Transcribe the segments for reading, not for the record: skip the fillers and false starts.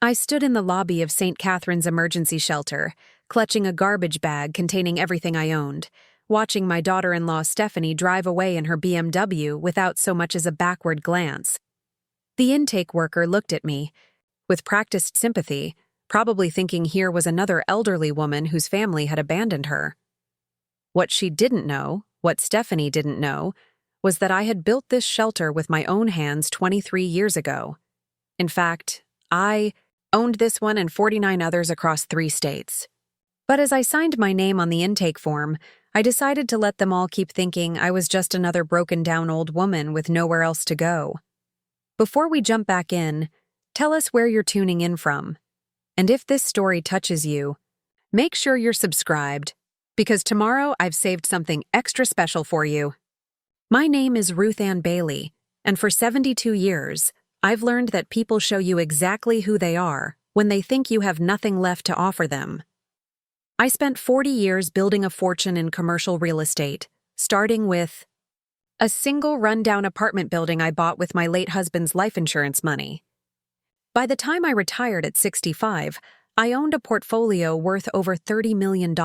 I stood in the lobby of St. Catherine's emergency shelter, clutching a garbage bag containing everything I owned, watching my daughter-in-law Stephanie drive away in her BMW without so much as a backward glance. The intake worker looked at me, with practiced sympathy, probably thinking here was another elderly woman whose family had abandoned her. What she didn't know, what Stephanie didn't know, was that I had built this shelter with my own hands 23 years ago. In fact, I owned this one and 49 others across 3 states. But as I signed my name on the intake form, I decided to let them all keep thinking I was just another broken-down old woman with nowhere else to go. Before we jump back in, tell us where you're tuning in from. And if this story touches you, make sure you're subscribed, because tomorrow I've saved something extra special for you. My name is Ruth Ann Bailey, and for 72 years, I've learned that people show you exactly who they are when they think you have nothing left to offer them. I spent 40 years building a fortune in commercial real estate, starting with a single rundown apartment building I bought with my late husband's life insurance money. By the time I retired at 65, I owned a portfolio worth over $30 million,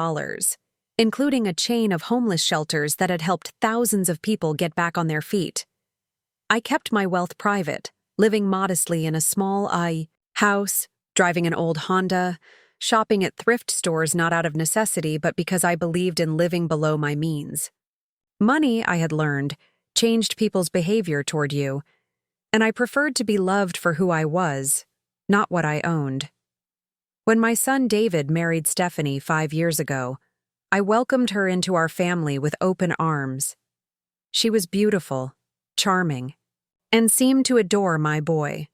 including a chain of homeless shelters that had helped thousands of people get back on their feet. I kept my wealth private, living modestly in a small house, driving an old Honda, shopping at thrift stores not out of necessity but because I believed in living below my means. Money, I had learned, changed people's behavior toward you, and I preferred to be loved for who I was, not what I owned. When my son David married Stephanie 5 years ago, I welcomed her into our family with open arms. She was beautiful, charming, and seemed to adore my boy.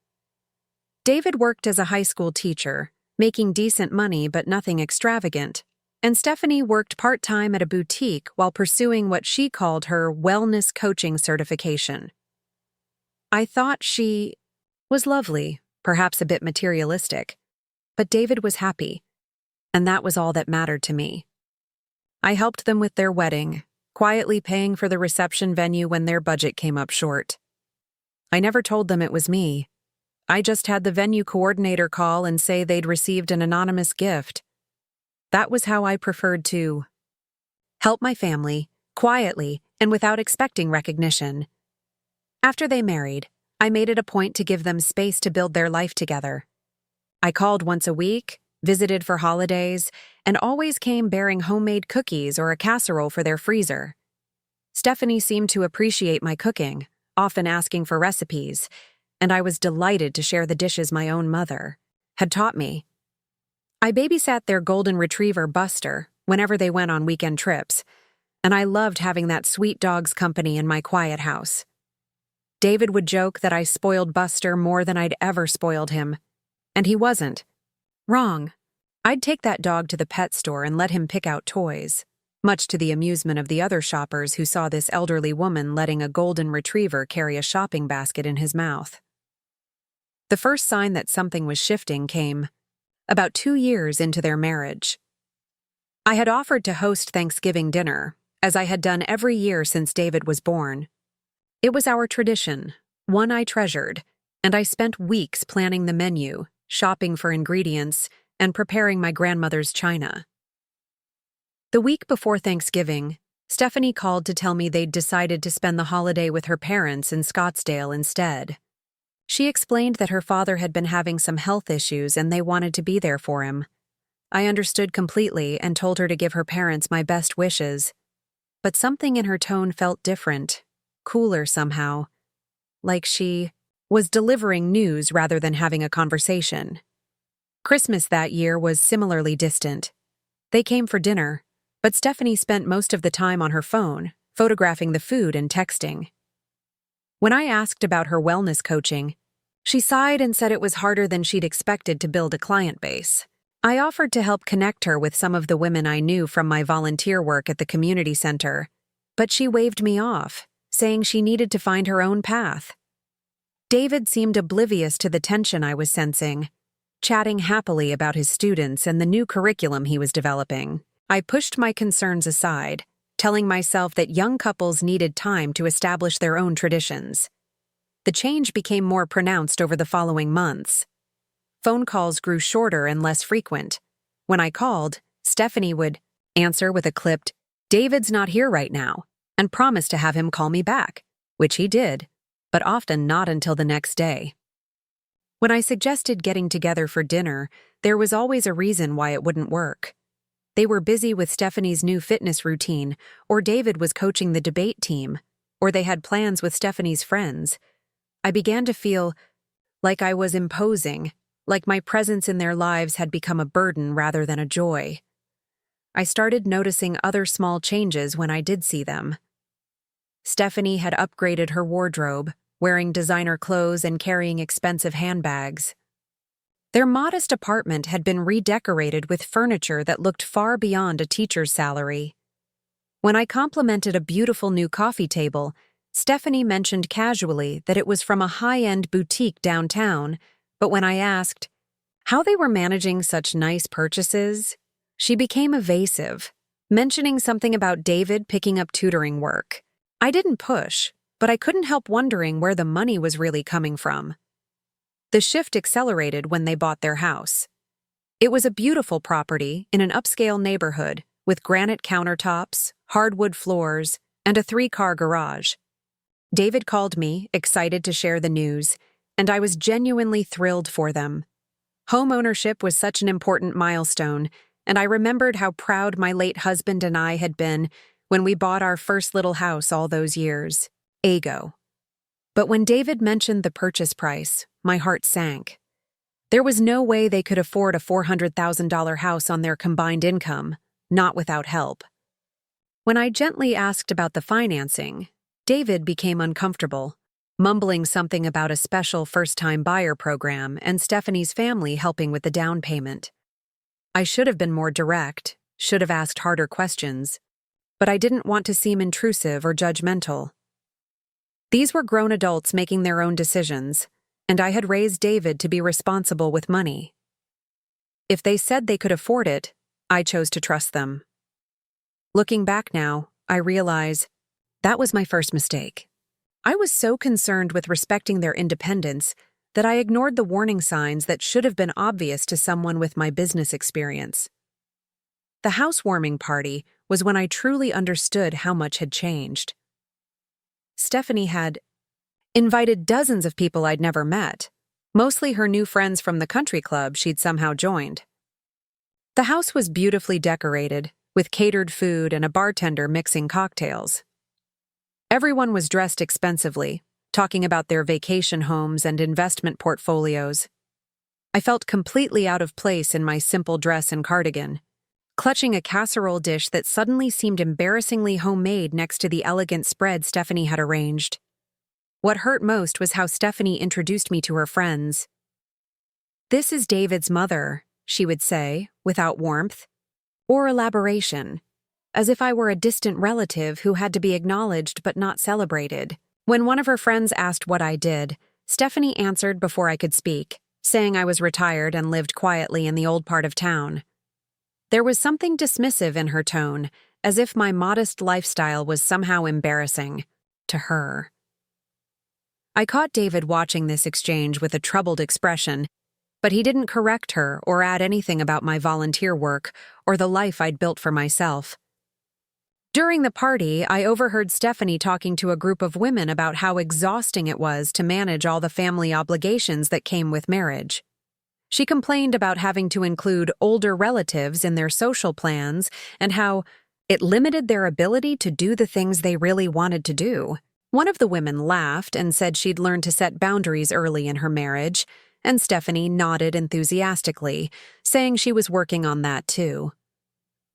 David worked as a high school teacher, making decent money but nothing extravagant, and Stephanie worked part-time at a boutique while pursuing what she called her wellness coaching certification. I thought she was lovely, perhaps a bit materialistic, but David was happy, and that was all that mattered to me. I helped them with their wedding, quietly paying for the reception venue when their budget came up short. I never told them it was me. I just had the venue coordinator call and say they'd received an anonymous gift. That was how I preferred to help my family, quietly and without expecting recognition. After they married, I made it a point to give them space to build their life together. I called once a week, visited for holidays, and always came bearing homemade cookies or a casserole for their freezer. Stephanie seemed to appreciate my cooking, often asking for recipes, and I was delighted to share the dishes my own mother had taught me. I babysat their golden retriever, Buster, whenever they went on weekend trips, and I loved having that sweet dog's company in my quiet house. David would joke that I spoiled Buster more than I'd ever spoiled him, and he wasn't. Wrong. I'd take that dog to the pet store and let him pick out toys, much to the amusement of the other shoppers who saw this elderly woman letting a golden retriever carry a shopping basket in his mouth. The first sign that something was shifting came about 2 years into their marriage. I had offered to host Thanksgiving dinner, as I had done every year since David was born. It was our tradition, one I treasured, and I spent weeks planning the menu, shopping for ingredients, and preparing my grandmother's china. The week before Thanksgiving, Stephanie called to tell me they'd decided to spend the holiday with her parents in Scottsdale instead. She explained that her father had been having some health issues and they wanted to be there for him. I understood completely and told her to give her parents my best wishes. But something in her tone felt different, cooler somehow, like she was delivering news rather than having a conversation. Christmas that year was similarly distant. They came for dinner, but Stephanie spent most of the time on her phone, photographing the food and texting. When I asked about her wellness coaching, she sighed and said it was harder than she'd expected to build a client base. I offered to help connect her with some of the women I knew from my volunteer work at the community center, but she waved me off, saying she needed to find her own path. David seemed oblivious to the tension I was sensing, chatting happily about his students and the new curriculum he was developing. I pushed my concerns aside, telling myself that young couples needed time to establish their own traditions. The change became more pronounced over the following months. Phone calls grew shorter and less frequent. When I called, Stephanie would answer with a clipped, "David's not here right now," and promise to have him call me back, which he did, but often not until the next day. When I suggested getting together for dinner, there was always a reason why it wouldn't work. They were busy with Stephanie's new fitness routine, or David was coaching the debate team, or they had plans with Stephanie's friends. I began to feel like I was imposing, like my presence in their lives had become a burden rather than a joy. I started noticing other small changes when I did see them. Stephanie had upgraded her wardrobe, wearing designer clothes and carrying expensive handbags. Their modest apartment had been redecorated with furniture that looked far beyond a teacher's salary. When I complimented a beautiful new coffee table, Stephanie mentioned casually that it was from a high-end boutique downtown, but when I asked how they were managing such nice purchases, she became evasive, mentioning something about David picking up tutoring work. I didn't push, but I couldn't help wondering where the money was really coming from. The shift accelerated when they bought their house. It was a beautiful property in an upscale neighborhood with granite countertops, hardwood floors, and a 3-car garage. David called me, excited to share the news, and I was genuinely thrilled for them. Home ownership was such an important milestone, and I remembered how proud my late husband and I had been when we bought our first little house all those years ago. But when David mentioned the purchase price, my heart sank. There was no way they could afford a $400,000 house on their combined income, not without help. When I gently asked about the financing, David became uncomfortable, mumbling something about a special first-time buyer program and Stephanie's family helping with the down payment. I should have been more direct, should have asked harder questions, but I didn't want to seem intrusive or judgmental. These were grown adults making their own decisions, and I had raised David to be responsible with money. If they said they could afford it, I chose to trust them. Looking back now, I realize that was my first mistake. I was so concerned with respecting their independence that I ignored the warning signs that should have been obvious to someone with my business experience. The housewarming party was when I truly understood how much had changed. Stephanie had invited dozens of people I'd never met, mostly her new friends from the country club she'd somehow joined. The house was beautifully decorated, with catered food and a bartender mixing cocktails. Everyone was dressed expensively, talking about their vacation homes and investment portfolios. I felt completely out of place in my simple dress and cardigan, clutching a casserole dish that suddenly seemed embarrassingly homemade next to the elegant spread Stephanie had arranged. What hurt most was how Stephanie introduced me to her friends. "This is David's mother," she would say, without warmth or elaboration, as if I were a distant relative who had to be acknowledged but not celebrated. When one of her friends asked what I did, Stephanie answered before I could speak, saying I was retired and lived quietly in the old part of town. There was something dismissive in her tone, as if my modest lifestyle was somehow embarrassing to her. I caught David watching this exchange with a troubled expression, but he didn't correct her or add anything about my volunteer work or the life I'd built for myself. During the party, I overheard Stephanie talking to a group of women about how exhausting it was to manage all the family obligations that came with marriage. She complained about having to include older relatives in their social plans and how it limited their ability to do the things they really wanted to do. One of the women laughed and said she'd learned to set boundaries early in her marriage, and Stephanie nodded enthusiastically, saying she was working on that too.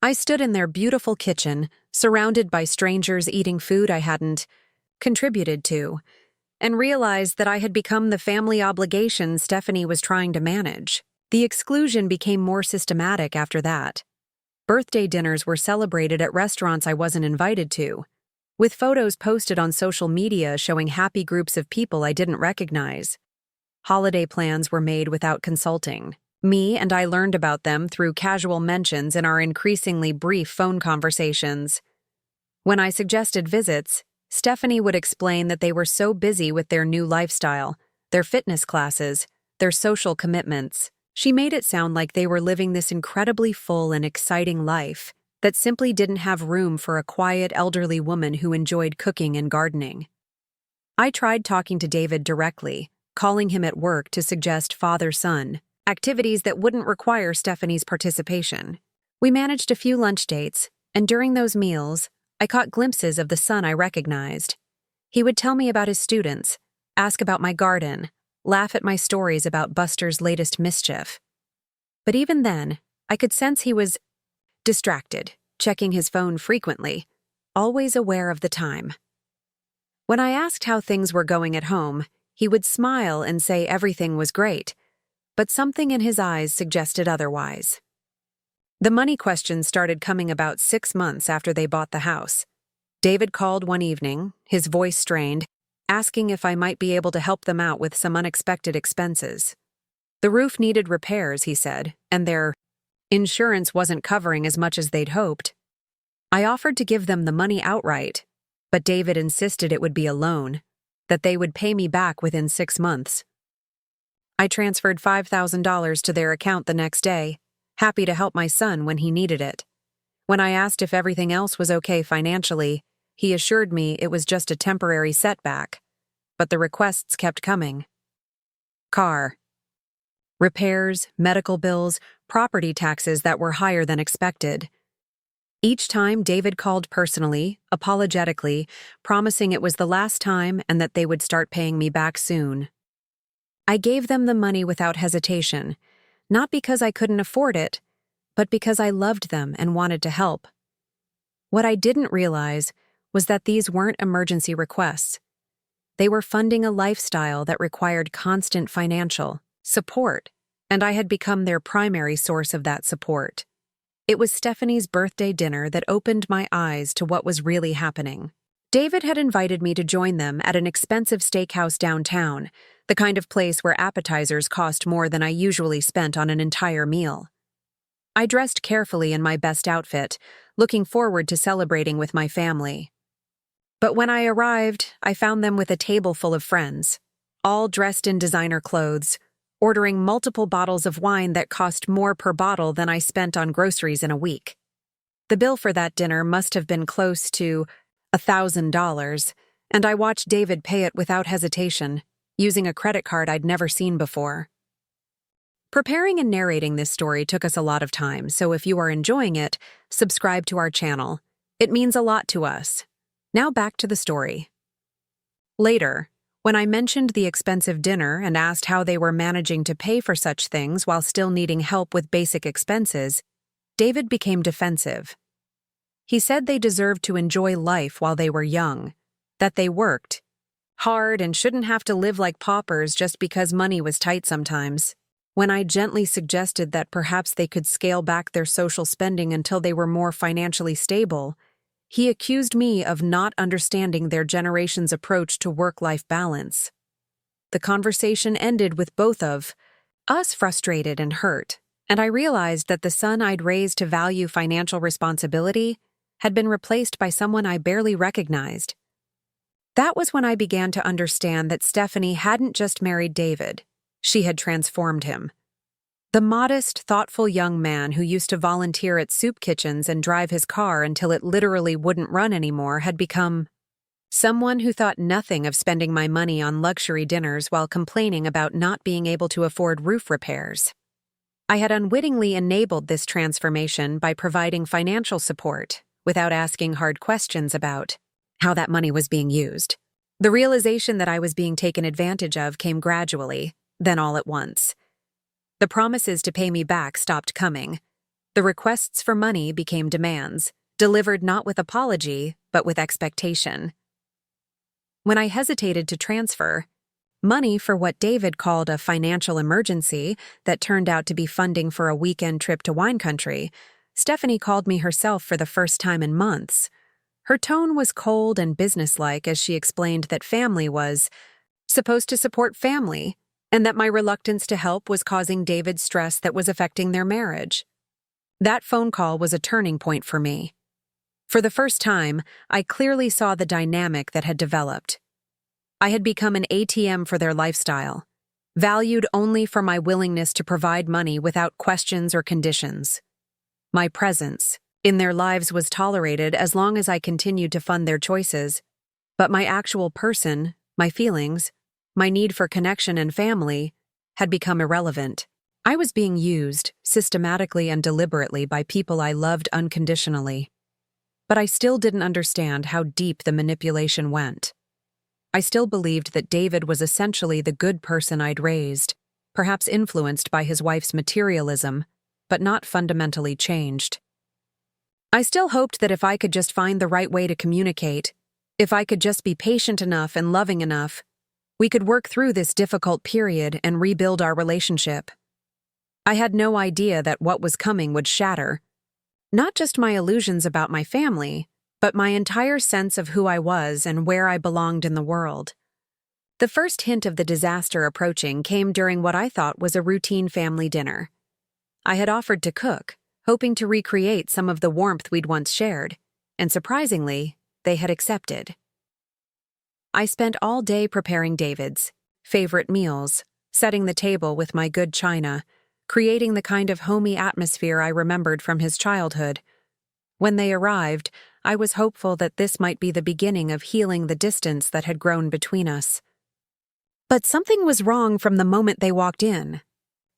I stood in their beautiful kitchen, surrounded by strangers eating food I hadn't contributed to, and realized that I had become the family obligation Stephanie was trying to manage. The exclusion became more systematic after that. Birthday dinners were celebrated at restaurants I wasn't invited to, with photos posted on social media showing happy groups of people I didn't recognize. Holiday plans were made without consulting me, and I learned about them through casual mentions in our increasingly brief phone conversations. When I suggested visits, Stephanie would explain that they were so busy with their new lifestyle, their fitness classes, their social commitments, She made it sound like they were living this incredibly full and exciting life that simply didn't have room for a quiet elderly woman who enjoyed cooking and gardening. I tried talking to David directly, calling him at work to suggest father-son activities that wouldn't require Stephanie's participation. We managed a few lunch dates, and during those meals, I caught glimpses of the son I recognized. He would tell me about his students, ask about my garden, laugh at my stories about Buster's latest mischief. But even then, I could sense he was distracted, checking his phone frequently, always aware of the time. When I asked how things were going at home, he would smile and say everything was great, but something in his eyes suggested otherwise. The money questions started coming about 6 months after they bought the house. David called one evening, his voice strained, asking if I might be able to help them out with some unexpected expenses. The roof needed repairs, he said, and their insurance wasn't covering as much as they'd hoped. I offered to give them the money outright, but David insisted it would be a loan, that they would pay me back within 6 months. I transferred $5,000 to their account the next day, happy to help my son when he needed it. When I asked if everything else was okay financially, he assured me it was just a temporary setback, but the requests kept coming. Car repairs, medical bills, property taxes that were higher than expected. Each time David called personally, apologetically, promising it was the last time and that they would start paying me back soon. I gave them the money without hesitation, not because I couldn't afford it, but because I loved them and wanted to help. What I didn't realize was that these weren't emergency requests. They were funding a lifestyle that required constant financial support, and I had become their primary source of that support. It was Stephanie's birthday dinner that opened my eyes to what was really happening. David had invited me to join them at an expensive steakhouse downtown, the kind of place where appetizers cost more than I usually spent on an entire meal. I dressed carefully in my best outfit, looking forward to celebrating with my family. But when I arrived, I found them with a table full of friends, all dressed in designer clothes, ordering multiple bottles of wine that cost more per bottle than I spent on groceries in a week. The bill for that dinner must have been close to $1,000, and I watched David pay it without hesitation, using a credit card I'd never seen before. Preparing and narrating this story took us a lot of time, so if you are enjoying it, subscribe to our channel. It means a lot to us. Now back to the story. Later, when I mentioned the expensive dinner and asked how they were managing to pay for such things while still needing help with basic expenses, David became defensive. He said they deserved to enjoy life while they were young, that they worked hard and shouldn't have to live like paupers just because money was tight sometimes. When I gently suggested that perhaps they could scale back their social spending until they were more financially stable, he accused me of not understanding their generation's approach to work-life balance. The conversation ended with both of us frustrated and hurt, and I realized that the son I'd raised to value financial responsibility had been replaced by someone I barely recognized. That was when I began to understand that Stephanie hadn't just married David, she had transformed him. The modest, thoughtful young man who used to volunteer at soup kitchens and drive his car until it literally wouldn't run anymore had become someone who thought nothing of spending my money on luxury dinners while complaining about not being able to afford roof repairs. I had unwittingly enabled this transformation by providing financial support without asking hard questions about how that money was being used. The realization that I was being taken advantage of came gradually, then all at once. The promises to pay me back stopped coming. The requests for money became demands, delivered not with apology, but with expectation. When I hesitated to transfer money for what David called a financial emergency that turned out to be funding for a weekend trip to wine country, Stephanie called me herself for the first time in months. Her tone was cold and businesslike as she explained that family was supposed to support family, and that my reluctance to help was causing David stress that was affecting their marriage. That phone call was a turning point for me. For the first time, I clearly saw the dynamic that had developed. I had become an ATM for their lifestyle, valued only for my willingness to provide money without questions or conditions. My presence in their lives was tolerated as long as I continued to fund their choices, but my actual person, my feelings, my need for connection and family had become irrelevant. I was being used, systematically and deliberately, by people I loved unconditionally. But I still didn't understand how deep the manipulation went. I still believed that David was essentially the good person I'd raised, perhaps influenced by his wife's materialism, but not fundamentally changed. I still hoped that if I could just find the right way to communicate, if I could just be patient enough and loving enough, we could work through this difficult period and rebuild our relationship. I had no idea that what was coming would shatter not just my illusions about my family, but my entire sense of who I was and where I belonged in the world. The first hint of the disaster approaching came during what I thought was a routine family dinner. I had offered to cook, hoping to recreate some of the warmth we'd once shared, and surprisingly, they had accepted. I spent all day preparing David's favorite meals, setting the table with my good china, creating the kind of homey atmosphere I remembered from his childhood. When they arrived, I was hopeful that this might be the beginning of healing the distance that had grown between us. But something was wrong from the moment they walked in.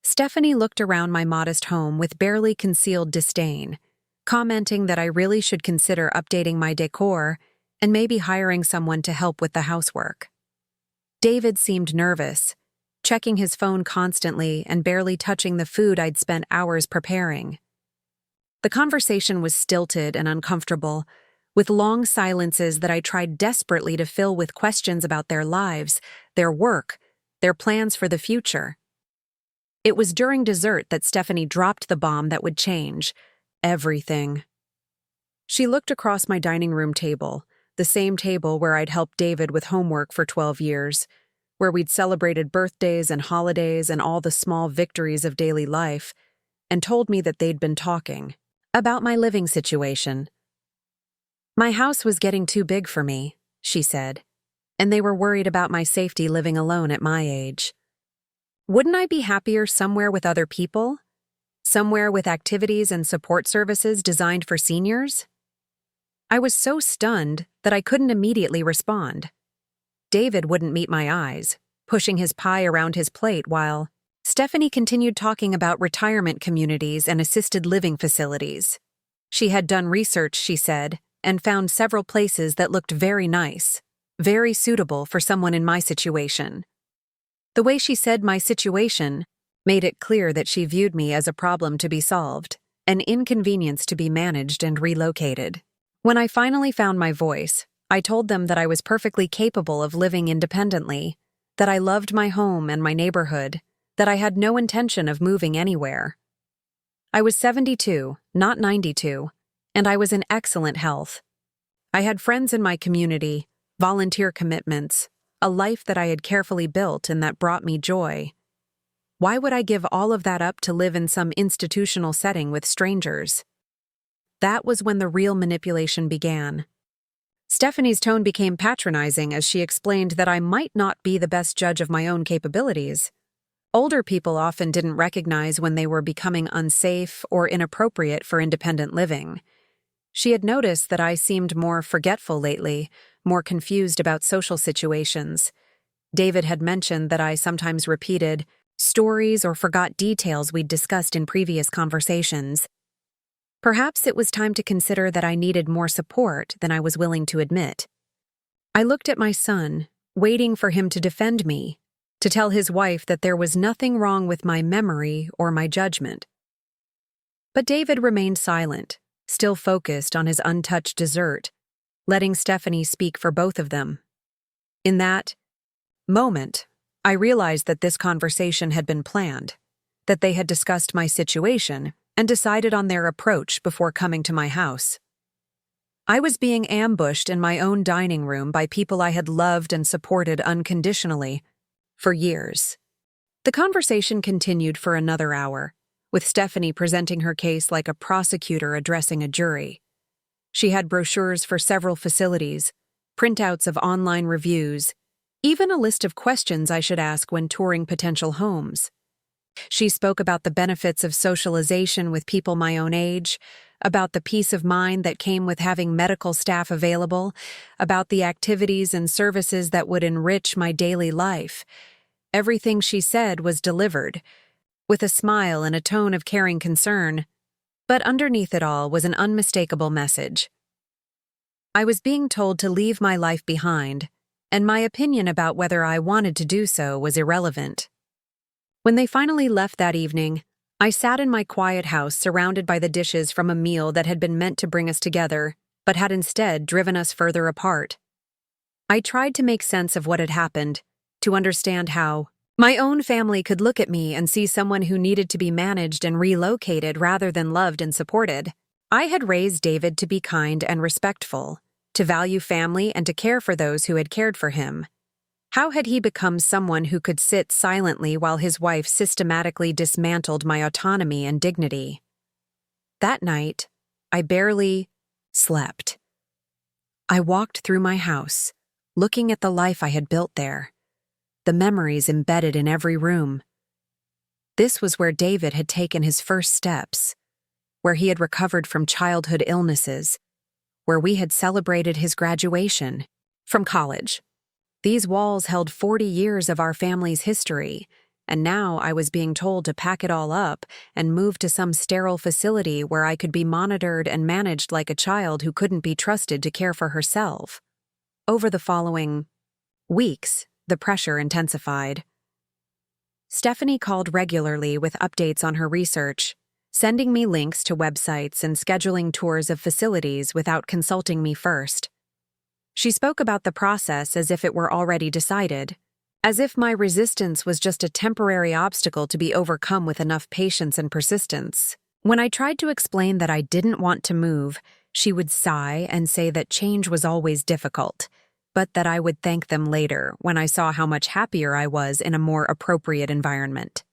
Stephanie looked around my modest home with barely concealed disdain, commenting that I really should consider updating my decor and maybe hiring someone to help with the housework. David seemed nervous, checking his phone constantly and barely touching the food I'd spent hours preparing. The conversation was stilted and uncomfortable, with long silences that I tried desperately to fill with questions about their lives, their work, their plans for the future. It was during dessert that Stephanie dropped the bomb that would change everything. She looked across my dining room table, the same table where I'd helped David with homework for 12 years, where we'd celebrated birthdays and holidays and all the small victories of daily life, and told me that they'd been talking about my living situation. My house was getting too big for me, she said, and they were worried about my safety living alone at my age. Wouldn't I be happier somewhere with other people? Somewhere with activities and support services designed for seniors? I was so stunned that I couldn't immediately respond. David wouldn't meet my eyes, pushing his pie around his plate while Stephanie continued talking about retirement communities and assisted living facilities. She had done research, she said, and found several places that looked very nice, very suitable for someone in my situation. The way she said my situation made it clear that she viewed me as a problem to be solved, an inconvenience to be managed and relocated. When I finally found my voice, I told them that I was perfectly capable of living independently, that I loved my home and my neighborhood, that I had no intention of moving anywhere. I was 72, not 92, and I was in excellent health. I had friends in my community, volunteer commitments, a life that I had carefully built and that brought me joy. Why would I give all of that up to live in some institutional setting with strangers? That was when the real manipulation began. Stephanie's tone became patronizing as she explained that I might not be the best judge of my own capabilities. Older people often didn't recognize when they were becoming unsafe or inappropriate for independent living. She had noticed that I seemed more forgetful lately, more confused about social situations. David had mentioned that I sometimes repeated stories or forgot details we'd discussed in previous conversations. Perhaps it was time to consider that I needed more support than I was willing to admit. I looked at my son, waiting for him to defend me, to tell his wife that there was nothing wrong with my memory or my judgment. But David remained silent, still focused on his untouched dessert, letting Stephanie speak for both of them. In that moment, I realized that this conversation had been planned, that they had discussed my situation and decided on their approach before coming to my house. I was being ambushed in my own dining room by people I had loved and supported unconditionally for years. The conversation continued for another hour, with Stephanie presenting her case like a prosecutor addressing a jury. She had brochures for several facilities, printouts of online reviews, even a list of questions I should ask when touring potential homes. She spoke about the benefits of socialization with people my own age, about the peace of mind that came with having medical staff available, about the activities and services that would enrich my daily life. Everything she said was delivered, with a smile and a tone of caring concern, but underneath it all was an unmistakable message. I was being told to leave my life behind, and my opinion about whether I wanted to do so was irrelevant. When they finally left that evening, I sat in my quiet house surrounded by the dishes from a meal that had been meant to bring us together, but had instead driven us further apart. I tried to make sense of what had happened, to understand how my own family could look at me and see someone who needed to be managed and relocated rather than loved and supported. I had raised David to be kind and respectful, to value family and to care for those who had cared for him. How had he become someone who could sit silently while his wife systematically dismantled my autonomy and dignity? That night, I barely slept. I walked through my house, looking at the life I had built there, the memories embedded in every room. This was where David had taken his first steps, where he had recovered from childhood illnesses, where we had celebrated his graduation from college. These walls held 40 years of our family's history, and now I was being told to pack it all up and move to some sterile facility where I could be monitored and managed like a child who couldn't be trusted to care for herself. Over the following weeks, the pressure intensified. Stephanie called regularly with updates on her research, sending me links to websites and scheduling tours of facilities without consulting me first. She spoke about the process as if it were already decided, as if my resistance was just a temporary obstacle to be overcome with enough patience and persistence. When I tried to explain that I didn't want to move, she would sigh and say that change was always difficult, but that I would thank them later when I saw how much happier I was in a more appropriate environment.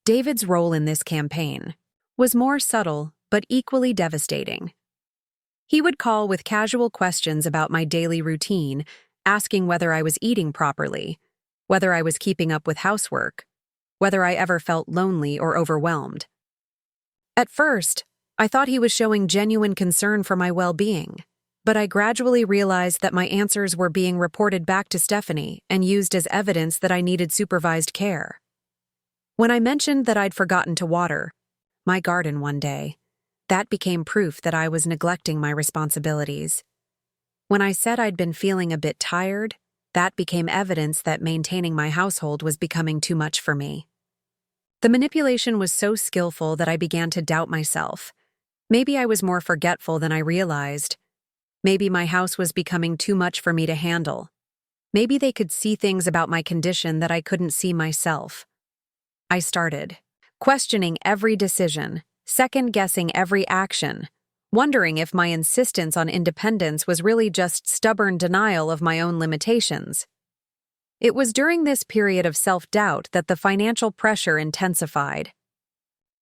David's role in this campaign was more subtle but equally devastating. He would call with casual questions about my daily routine, asking whether I was eating properly, whether I was keeping up with housework, whether I ever felt lonely or overwhelmed. At first, I thought he was showing genuine concern for my well-being, but I gradually realized that my answers were being reported back to Stephanie and used as evidence that I needed supervised care. When I mentioned that I'd forgotten to water my garden one day, that became proof that I was neglecting my responsibilities. When I said I'd been feeling a bit tired, that became evidence that maintaining my household was becoming too much for me. The manipulation was so skillful that I began to doubt myself. Maybe I was more forgetful than I realized. Maybe my house was becoming too much for me to handle. Maybe they could see things about my condition that I couldn't see myself. I started questioning every decision, second-guessing every action, wondering if my insistence on independence was really just stubborn denial of my own limitations. It was during this period of self-doubt that the financial pressure intensified.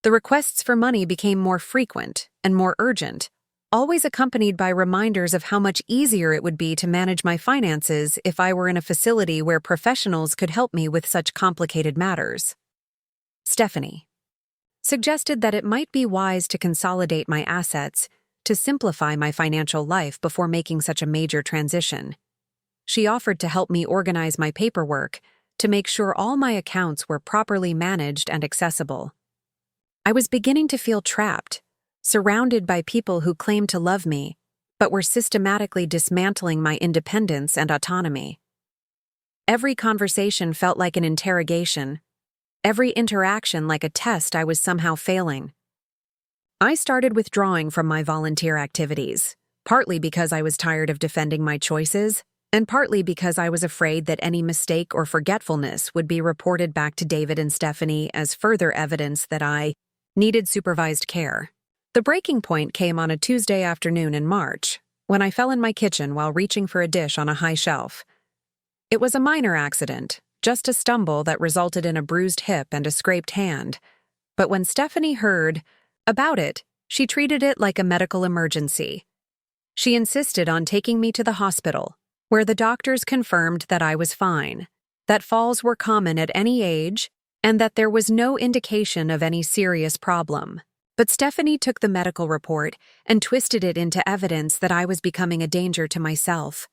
The requests for money became more frequent and more urgent, always accompanied by reminders of how much easier it would be to manage my finances if I were in a facility where professionals could help me with such complicated matters. Stephanie suggested that it might be wise to consolidate my assets to simplify my financial life before making such a major transition. She offered to help me organize my paperwork to make sure all my accounts were properly managed and accessible. I was beginning to feel trapped, surrounded by people who claimed to love me, but were systematically dismantling my independence and autonomy. Every conversation felt like an interrogation, every interaction like a test I was somehow failing. I started withdrawing from my volunteer activities, partly because I was tired of defending my choices, and partly because I was afraid that any mistake or forgetfulness would be reported back to David and Stephanie as further evidence that I needed supervised care. The breaking point came on a Tuesday afternoon in March, when I fell in my kitchen while reaching for a dish on a high shelf. It was a minor accident, just a stumble that resulted in a bruised hip and a scraped hand. But when Stephanie heard about it, she treated it like a medical emergency. She insisted on taking me to the hospital, where the doctors confirmed that I was fine, that falls were common at any age, and that there was no indication of any serious problem. But Stephanie took the medical report and twisted it into evidence that I was becoming a danger to myself.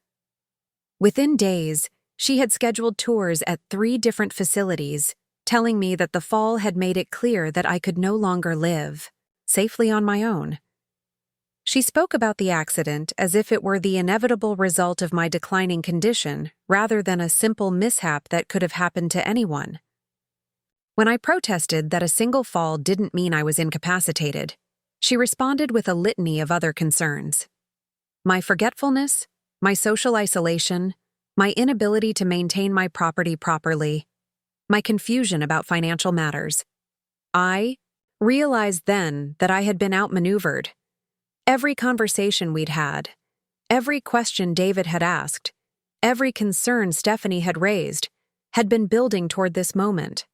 Within days, she had scheduled tours at 3 different facilities, telling me that the fall had made it clear that I could no longer live safely on my own. She spoke about the accident as if it were the inevitable result of my declining condition rather than a simple mishap that could have happened to anyone. When I protested that a single fall didn't mean I was incapacitated, she responded with a litany of other concerns. My forgetfulness, my social isolation, my inability to maintain my property properly, my confusion about financial matters. I realized then that I had been outmaneuvered. Every conversation we'd had, every question David had asked, every concern Stephanie had raised, had been building toward this moment.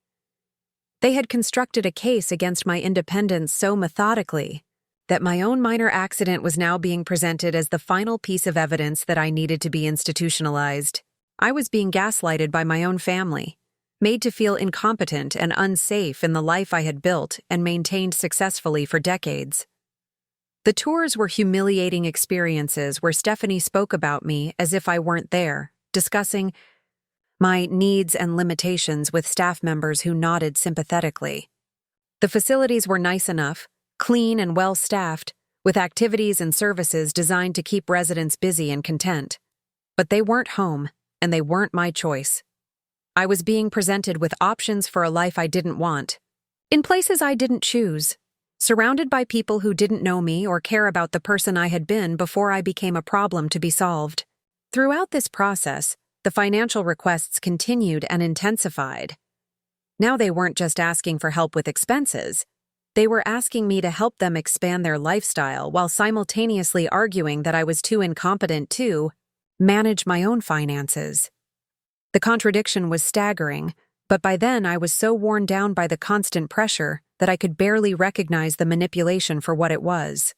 They had constructed a case against my independence so methodically that my own minor accident was now being presented as the final piece of evidence that I needed to be institutionalized. I was being gaslighted by my own family, made to feel incompetent and unsafe in the life I had built and maintained successfully for decades. The tours were humiliating experiences where Stephanie spoke about me as if I weren't there, discussing my needs and limitations with staff members who nodded sympathetically. The facilities were nice enough, clean and well-staffed, with activities and services designed to keep residents busy and content. But they weren't home, and they weren't my choice. I was being presented with options for a life I didn't want, in places I didn't choose, surrounded by people who didn't know me or care about the person I had been before I became a problem to be solved. Throughout this process, the financial requests continued and intensified. Now they weren't just asking for help with expenses. They were asking me to help them expand their lifestyle while simultaneously arguing that I was too incompetent to manage my own finances. The contradiction was staggering, but by then I was so worn down by the constant pressure that I could barely recognize the manipulation for what it was.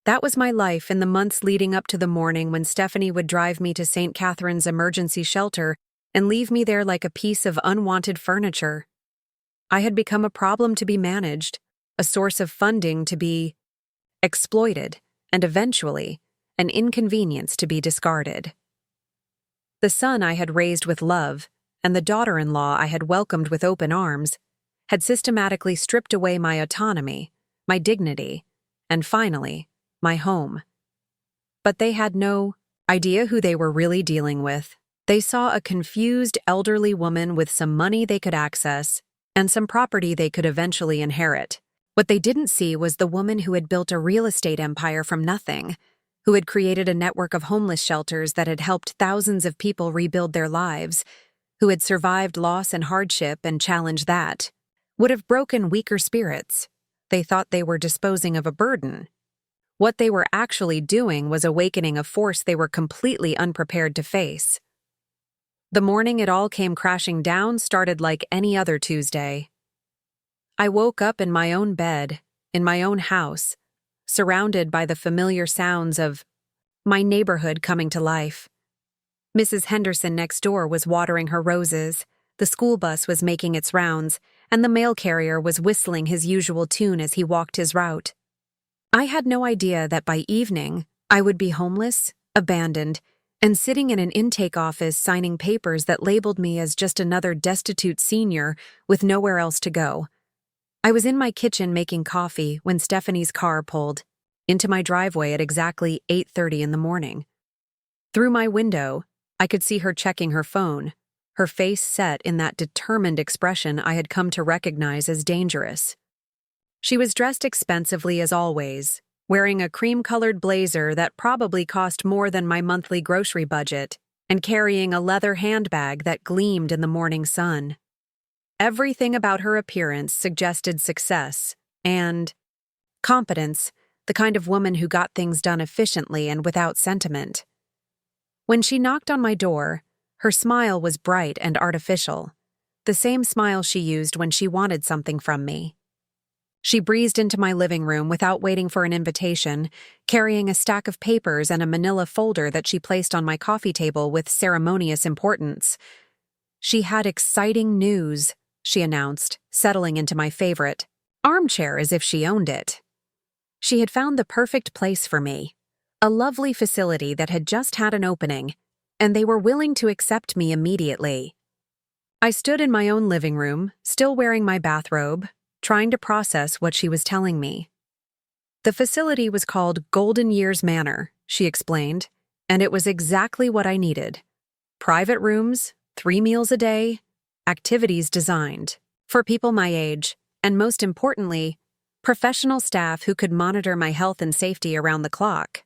That was my life in the months leading up to the morning when Stephanie would drive me to St. Catherine's emergency shelter and leave me there like a piece of unwanted furniture. I had become a problem to be managed, a source of funding to be exploited, and eventually, an inconvenience to be discarded. The son I had raised with love, and the daughter-in-law I had welcomed with open arms, had systematically stripped away my autonomy, my dignity, and finally, my home. But they had no idea who they were really dealing with. They saw a confused elderly woman with some money they could access and some property they could eventually inherit. What they didn't see was the woman who had built a real estate empire from nothing, who had created a network of homeless shelters that had helped thousands of people rebuild their lives, who had survived loss and hardship and challenged that, would have broken weaker spirits. They thought they were disposing of a burden. What they were actually doing was awakening a force they were completely unprepared to face. The morning it all came crashing down started like any other Tuesday. I woke up in my own bed, in my own house, surrounded by the familiar sounds of my neighborhood coming to life. Mrs. Henderson next door was watering her roses, the school bus was making its rounds, and the mail carrier was whistling his usual tune as he walked his route. I had no idea that by evening, I would be homeless, abandoned, and sitting in an intake office signing papers that labeled me as just another destitute senior with nowhere else to go. I was in my kitchen making coffee when Stephanie's car pulled into my driveway at exactly 8:30 in the morning. Through my window, I could see her checking her phone, her face set in that determined expression I had come to recognize as dangerous. She was dressed expensively as always, wearing a cream-colored blazer that probably cost more than my monthly grocery budget, and carrying a leather handbag that gleamed in the morning sun. Everything about her appearance suggested success and competence, the kind of woman who got things done efficiently and without sentiment. When she knocked on my door, her smile was bright and artificial, the same smile she used when she wanted something from me. She breezed into my living room without waiting for an invitation, carrying a stack of papers and a manila folder that she placed on my coffee table with ceremonious importance. She had exciting news, she announced, settling into my favorite armchair as if she owned it. She had found the perfect place for me, a lovely facility that had just had an opening, and they were willing to accept me immediately. I stood in my own living room, still wearing my bathrobe, trying to process what she was telling me. The facility was called Golden Years Manor, she explained, and it was exactly what I needed. Private rooms, 3 meals a day, activities designed for people my age, and most importantly, professional staff who could monitor my health and safety around the clock.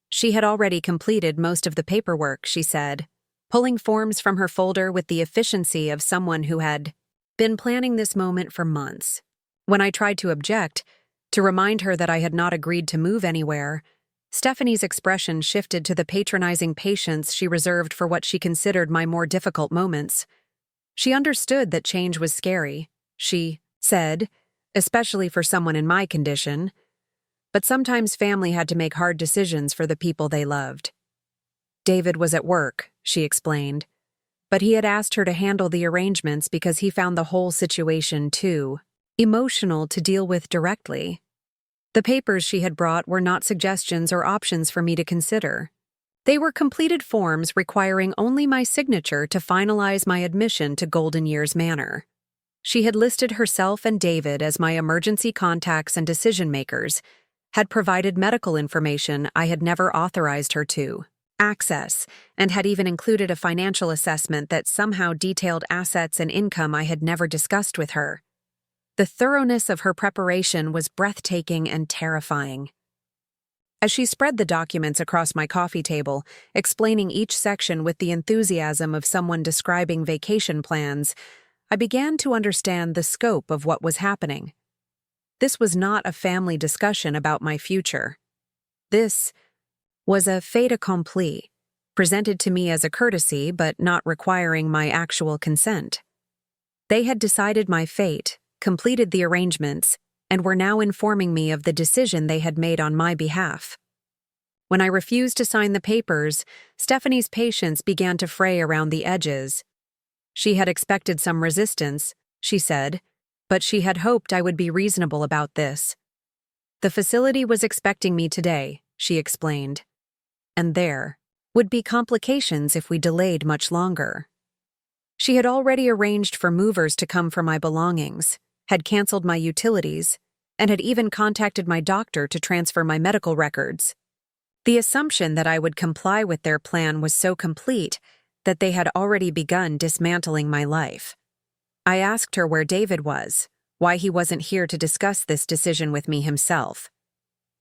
She had already completed most of the paperwork, she said, pulling forms from her folder with the efficiency of someone who had been planning this moment for months. When I tried to object, to remind her that I had not agreed to move anywhere, Stephanie's expression shifted to the patronizing patience she reserved for what she considered my more difficult moments. She understood that change was scary, she said, especially for someone in my condition, but sometimes family had to make hard decisions for the people they loved. David was at work, she explained, but he had asked her to handle the arrangements because he found the whole situation too emotional to deal with directly. The papers she had brought were not suggestions or options for me to consider. They were completed forms requiring only my signature to finalize my admission to Golden Years Manor. She had listed herself and David as my emergency contacts and decision-makers, had provided medical information I had never authorized her to access, and had even included a financial assessment that somehow detailed assets and income I had never discussed with her. The thoroughness of her preparation was breathtaking and terrifying. As she spread the documents across my coffee table, explaining each section with the enthusiasm of someone describing vacation plans, I began to understand the scope of what was happening. This was not a family discussion about my future. This was a fait accompli, presented to me as a courtesy but not requiring my actual consent. They had decided my fate, completed the arrangements, and were now informing me of the decision they had made on my behalf. When I refused to sign the papers, Stephanie's patience began to fray around the edges. She had expected some resistance, she said, but she had hoped I would be reasonable about this. The facility was expecting me today, she explained, and there would be complications if we delayed much longer. She had already arranged for movers to come for my belongings, had canceled my utilities, and had even contacted my doctor to transfer my medical records. The assumption that I would comply with their plan was so complete that they had already begun dismantling my life. I asked her where David was, why he wasn't here to discuss this decision with me himself.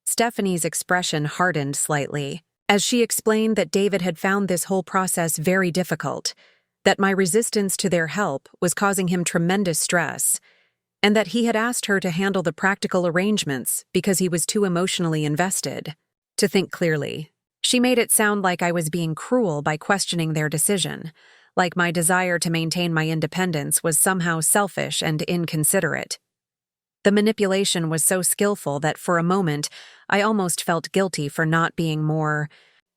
Stephanie's expression hardened slightly, as she explained that David had found this whole process very difficult, that my resistance to their help was causing him tremendous stress, and that he had asked her to handle the practical arrangements because he was too emotionally invested. To think clearly, she made it sound like I was being cruel by questioning their decision, like my desire to maintain my independence was somehow selfish and inconsiderate. The manipulation was so skillful that for a moment I almost felt guilty for not being more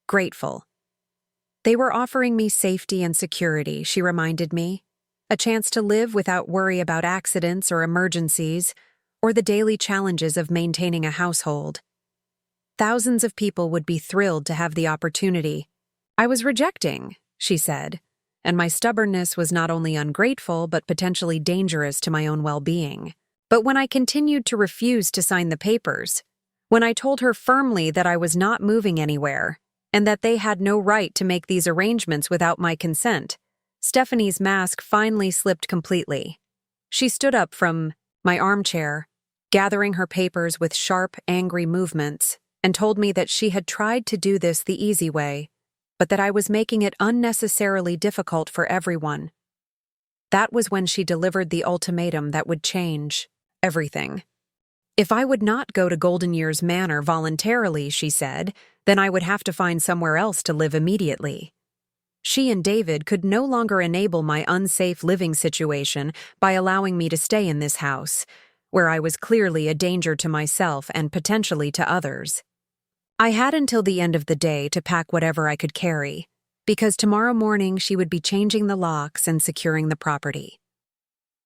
grateful. They were offering me safety and security, she reminded me, a chance to live without worry about accidents or emergencies, or the daily challenges of maintaining a household. Thousands of people would be thrilled to have the opportunity. I was rejecting, she said, and my stubbornness was not only ungrateful but potentially dangerous to my own well-being. But when I continued to refuse to sign the papers, when I told her firmly that I was not moving anywhere, and that they had no right to make these arrangements without my consent, Stephanie's mask finally slipped completely. She stood up from my armchair, gathering her papers with sharp, angry movements, and told me that she had tried to do this the easy way, but that I was making it unnecessarily difficult for everyone. That was when she delivered the ultimatum that would change everything. If I would not go to Golden Years Manor voluntarily, she said, then I would have to find somewhere else to live immediately. She and David could no longer enable my unsafe living situation by allowing me to stay in this house, where I was clearly a danger to myself and potentially to others. I had until the end of the day to pack whatever I could carry, because tomorrow morning she would be changing the locks and securing the property.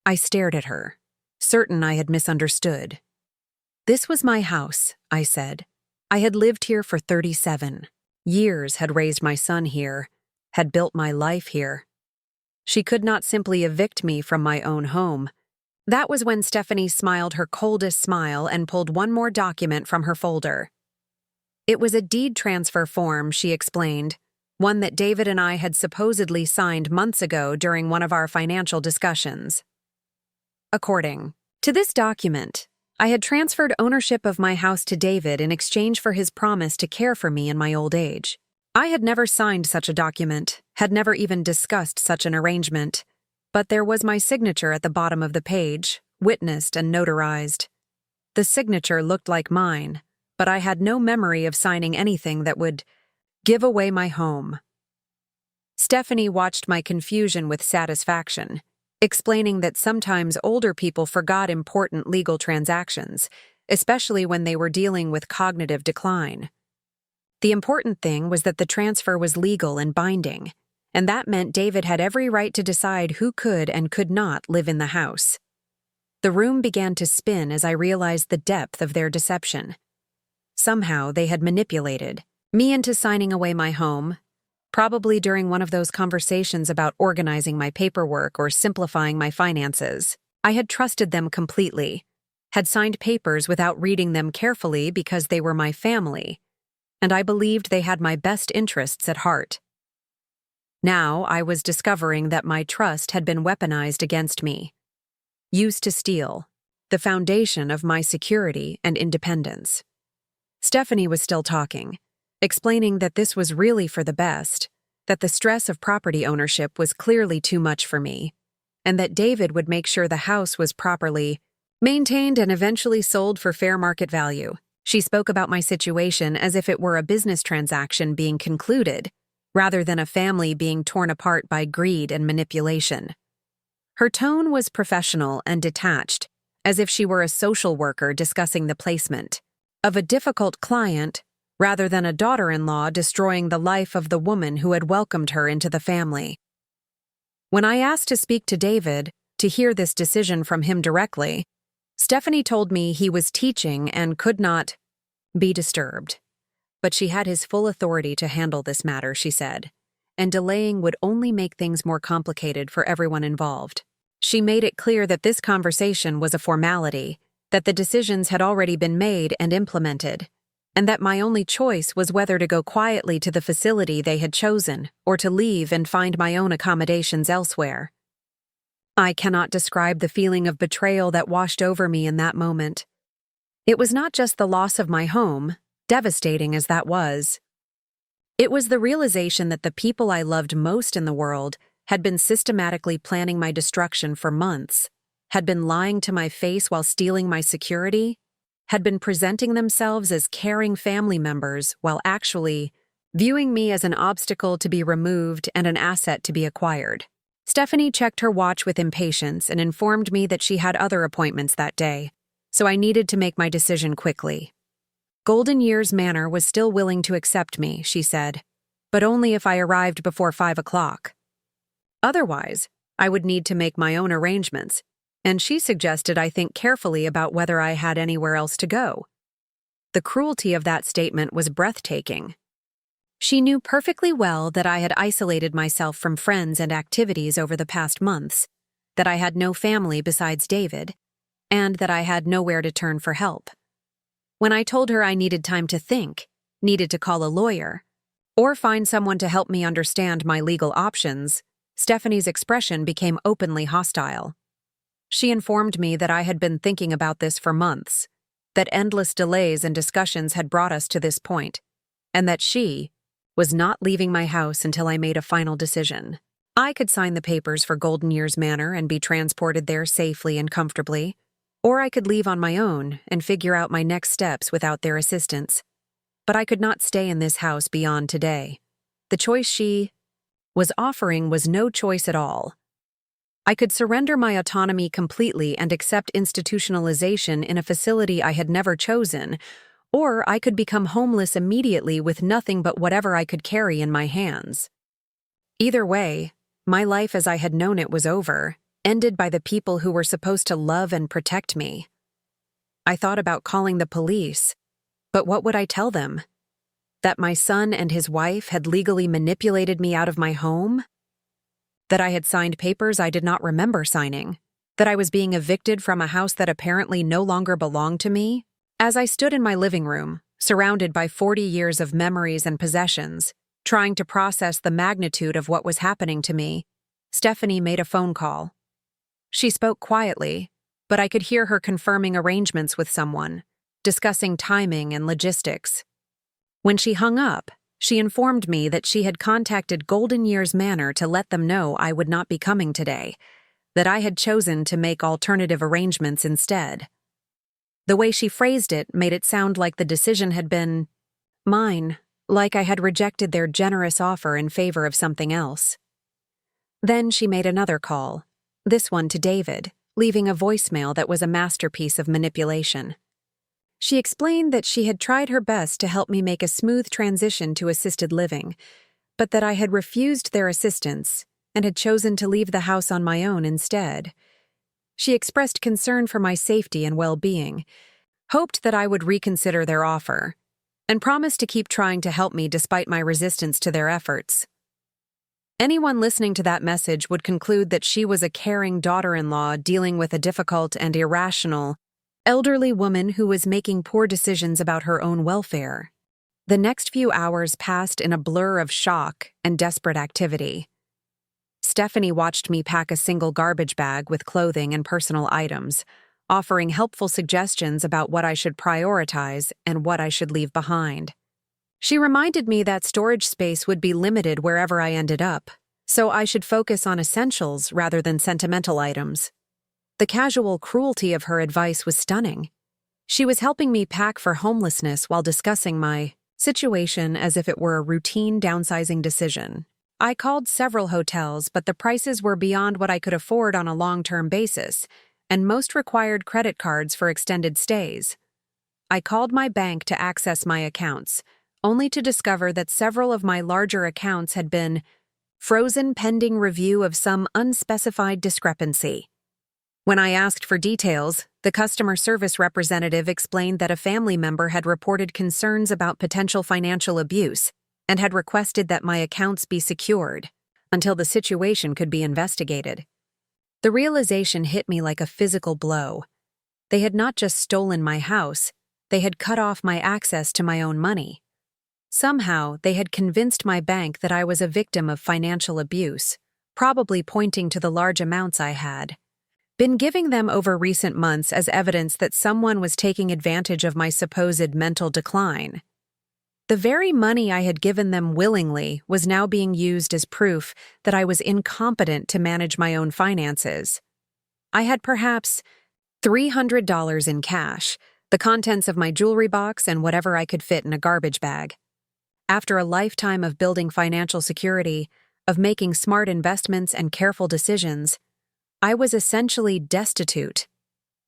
I stared at her, certain I had misunderstood. "This was my house," I said. "I had lived here for 37 years, had raised my son here, had built my life here. She could not simply evict me from my own home." That was when Stephanie smiled her coldest smile and pulled one more document from her folder. It was a deed transfer form, she explained, one that David and I had supposedly signed months ago during one of our financial discussions. According to this document, I had transferred ownership of my house to David in exchange for his promise to care for me in my old age. I had never signed such a document, had never even discussed such an arrangement, but there was my signature at the bottom of the page, witnessed and notarized. The signature looked like mine, but I had no memory of signing anything that would give away my home. Stephanie watched my confusion with satisfaction, explaining that sometimes older people forgot important legal transactions, especially when they were dealing with cognitive decline. The important thing was that the transfer was legal and binding, and that meant David had every right to decide who could and could not live in the house. The room began to spin as I realized the depth of their deception. Somehow they had manipulated me into signing away my home, probably during one of those conversations about organizing my paperwork or simplifying my finances. I had trusted them completely, had signed papers without reading them carefully because they were my family, and I believed they had my best interests at heart. Now I was discovering that my trust had been weaponized against me, used to steal, the foundation of my security and independence. Stephanie was still talking, explaining that this was really for the best, that the stress of property ownership was clearly too much for me, and that David would make sure the house was properly maintained and eventually sold for fair market value. She spoke about my situation as if it were a business transaction being concluded, rather than a family being torn apart by greed and manipulation. Her tone was professional and detached, as if she were a social worker discussing the placement of a difficult client rather than a daughter-in-law destroying the life of the woman who had welcomed her into the family. When I asked to speak to David, to hear this decision from him directly, Stephanie told me he was teaching and could not be disturbed. But she had his full authority to handle this matter, she said, and delaying would only make things more complicated for everyone involved. She made it clear that this conversation was a formality, that the decisions had already been made and implemented, and that my only choice was whether to go quietly to the facility they had chosen or to leave and find my own accommodations elsewhere. I cannot describe the feeling of betrayal that washed over me in that moment. It was not just the loss of my home, devastating as that was. It was the realization that the people I loved most in the world had been systematically planning my destruction for months, had been lying to my face while stealing my security, had been presenting themselves as caring family members while actually viewing me as an obstacle to be removed and an asset to be acquired. Stephanie checked her watch with impatience and informed me that she had other appointments that day, so I needed to make my decision quickly. Golden Years Manor was still willing to accept me, she said, but only if I arrived before 5 o'clock. Otherwise, I would need to make my own arrangements, and she suggested I think carefully about whether I had anywhere else to go. The cruelty of that statement was breathtaking. She knew perfectly well that I had isolated myself from friends and activities over the past months, that I had no family besides David, and that I had nowhere to turn for help. When I told her I needed time to think, needed to call a lawyer, or find someone to help me understand my legal options, Stephanie's expression became openly hostile. She informed me that I had been thinking about this for months, that endless delays and discussions had brought us to this point, and that she was not leaving my house until I made a final decision. I could sign the papers for Golden Years Manor and be transported there safely and comfortably, or I could leave on my own and figure out my next steps without their assistance. But I could not stay in this house beyond today. The choice she was offering was no choice at all. I could surrender my autonomy completely and accept institutionalization in a facility I had never chosen, or I could become homeless immediately with nothing but whatever I could carry in my hands. Either way, my life as I had known it was over, ended by the people who were supposed to love and protect me. I thought about calling the police, but what would I tell them? That my son and his wife had legally manipulated me out of my home? That I had signed papers I did not remember signing? That I was being evicted from a house that apparently no longer belonged to me? As I stood in my living room, surrounded by 40 years of memories and possessions, trying to process the magnitude of what was happening to me, Stephanie made a phone call. She spoke quietly, but I could hear her confirming arrangements with someone, discussing timing and logistics. When she hung up, she informed me that she had contacted Golden Years Manor to let them know I would not be coming today, that I had chosen to make alternative arrangements instead. The way she phrased it made it sound like the decision had been mine, like I had rejected their generous offer in favor of something else. Then she made another call, this one to David, leaving a voicemail that was a masterpiece of manipulation. She explained that she had tried her best to help me make a smooth transition to assisted living, but that I had refused their assistance and had chosen to leave the house on my own instead. She expressed concern for my safety and well-being, hoped that I would reconsider their offer, and promised to keep trying to help me despite my resistance to their efforts. Anyone listening to that message would conclude that she was a caring daughter-in-law dealing with a difficult and irrational, elderly woman who was making poor decisions about her own welfare. The next few hours passed in a blur of shock and desperate activity. Stephanie watched me pack a single garbage bag with clothing and personal items, offering helpful suggestions about what I should prioritize and what I should leave behind. She reminded me that storage space would be limited wherever I ended up, so I should focus on essentials rather than sentimental items. The casual cruelty of her advice was stunning. She was helping me pack for homelessness while discussing my situation as if it were a routine downsizing decision. I called several hotels, but the prices were beyond what I could afford on a long-term basis, and most required credit cards for extended stays. I called my bank to access my accounts, only to discover that several of my larger accounts had been frozen pending review of some unspecified discrepancy. When I asked for details, the customer service representative explained that a family member had reported concerns about potential financial abuse and had requested that my accounts be secured until the situation could be investigated. The realization hit me like a physical blow. They had not just stolen my house, they had cut off my access to my own money. Somehow, they had convinced my bank that I was a victim of financial abuse, probably pointing to the large amounts I had been giving them over recent months as evidence that someone was taking advantage of my supposed mental decline. The very money I had given them willingly was now being used as proof that I was incompetent to manage my own finances. I had perhaps $300 in cash, the contents of my jewelry box and whatever I could fit in a garbage bag. After a lifetime of building financial security, of making smart investments and careful decisions, I was essentially destitute,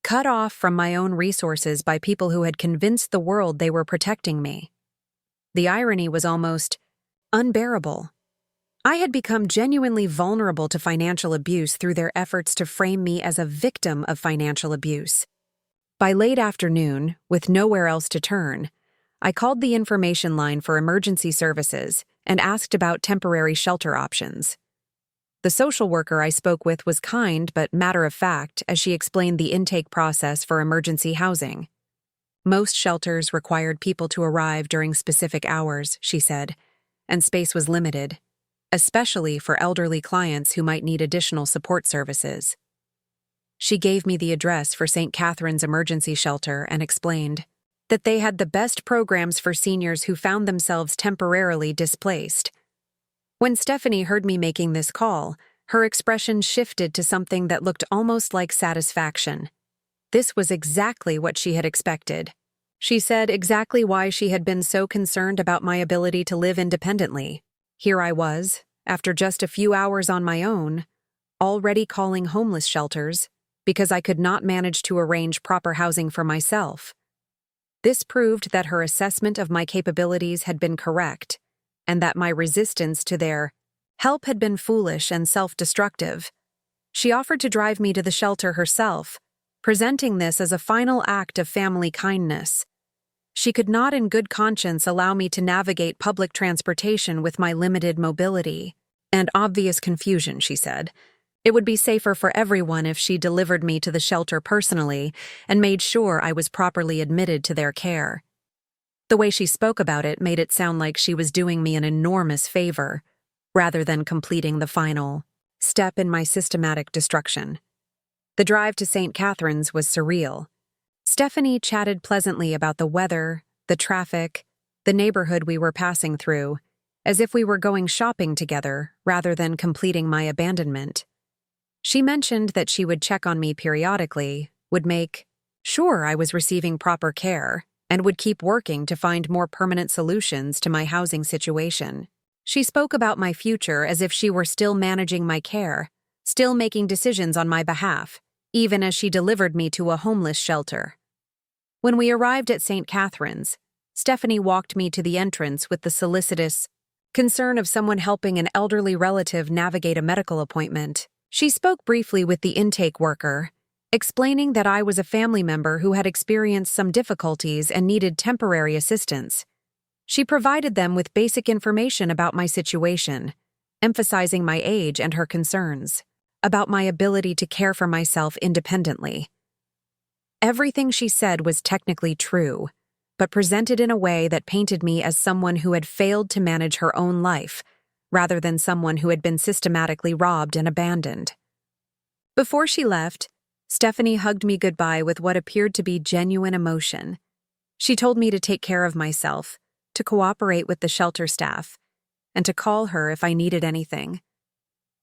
cut off from my own resources by people who had convinced the world they were protecting me. The irony was almost unbearable. I had become genuinely vulnerable to financial abuse through their efforts to frame me as a victim of financial abuse. By late afternoon, with nowhere else to turn, I called the information line for emergency services and asked about temporary shelter options. The social worker I spoke with was kind but matter-of-fact as she explained the intake process for emergency housing. Most shelters required people to arrive during specific hours, she said, and space was limited, especially for elderly clients who might need additional support services. She gave me the address for St. Catherine's Emergency Shelter and explained that they had the best programs for seniors who found themselves temporarily displaced. When Stephanie heard me making this call, her expression shifted to something that looked almost like satisfaction. This was exactly what she had expected. She said exactly why she had been so concerned about my ability to live independently. Here I was, after just a few hours on my own, already calling homeless shelters because I could not manage to arrange proper housing for myself. This proved that her assessment of my capabilities had been correct, and that my resistance to their help had been foolish and self-destructive. She offered to drive me to the shelter herself, presenting this as a final act of family kindness. She could not in good conscience allow me to navigate public transportation with my limited mobility and obvious confusion, she said. It would be safer for everyone if she delivered me to the shelter personally and made sure I was properly admitted to their care. The way she spoke about it made it sound like she was doing me an enormous favor, rather than completing the final step in my systematic destruction. The drive to St. Catharines was surreal. Stephanie chatted pleasantly about the weather, the traffic, the neighborhood we were passing through, as if we were going shopping together rather than completing my abandonment. She mentioned that she would check on me periodically, would make sure I was receiving proper care, and would keep working to find more permanent solutions to my housing situation. She spoke about my future as if she were still managing my care, still making decisions on my behalf, even as she delivered me to a homeless shelter. When we arrived at St. Catharines, Stephanie walked me to the entrance with the solicitous concern of someone helping an elderly relative navigate a medical appointment. She spoke briefly with the intake worker, explaining that I was a family member who had experienced some difficulties and needed temporary assistance. She provided them with basic information about my situation, emphasizing my age and her concerns, about my ability to care for myself independently. Everything she said was technically true, but presented in a way that painted me as someone who had failed to manage her own life, rather than someone who had been systematically robbed and abandoned. Before she left, Stephanie hugged me goodbye with what appeared to be genuine emotion. She told me to take care of myself, to cooperate with the shelter staff, and to call her if I needed anything.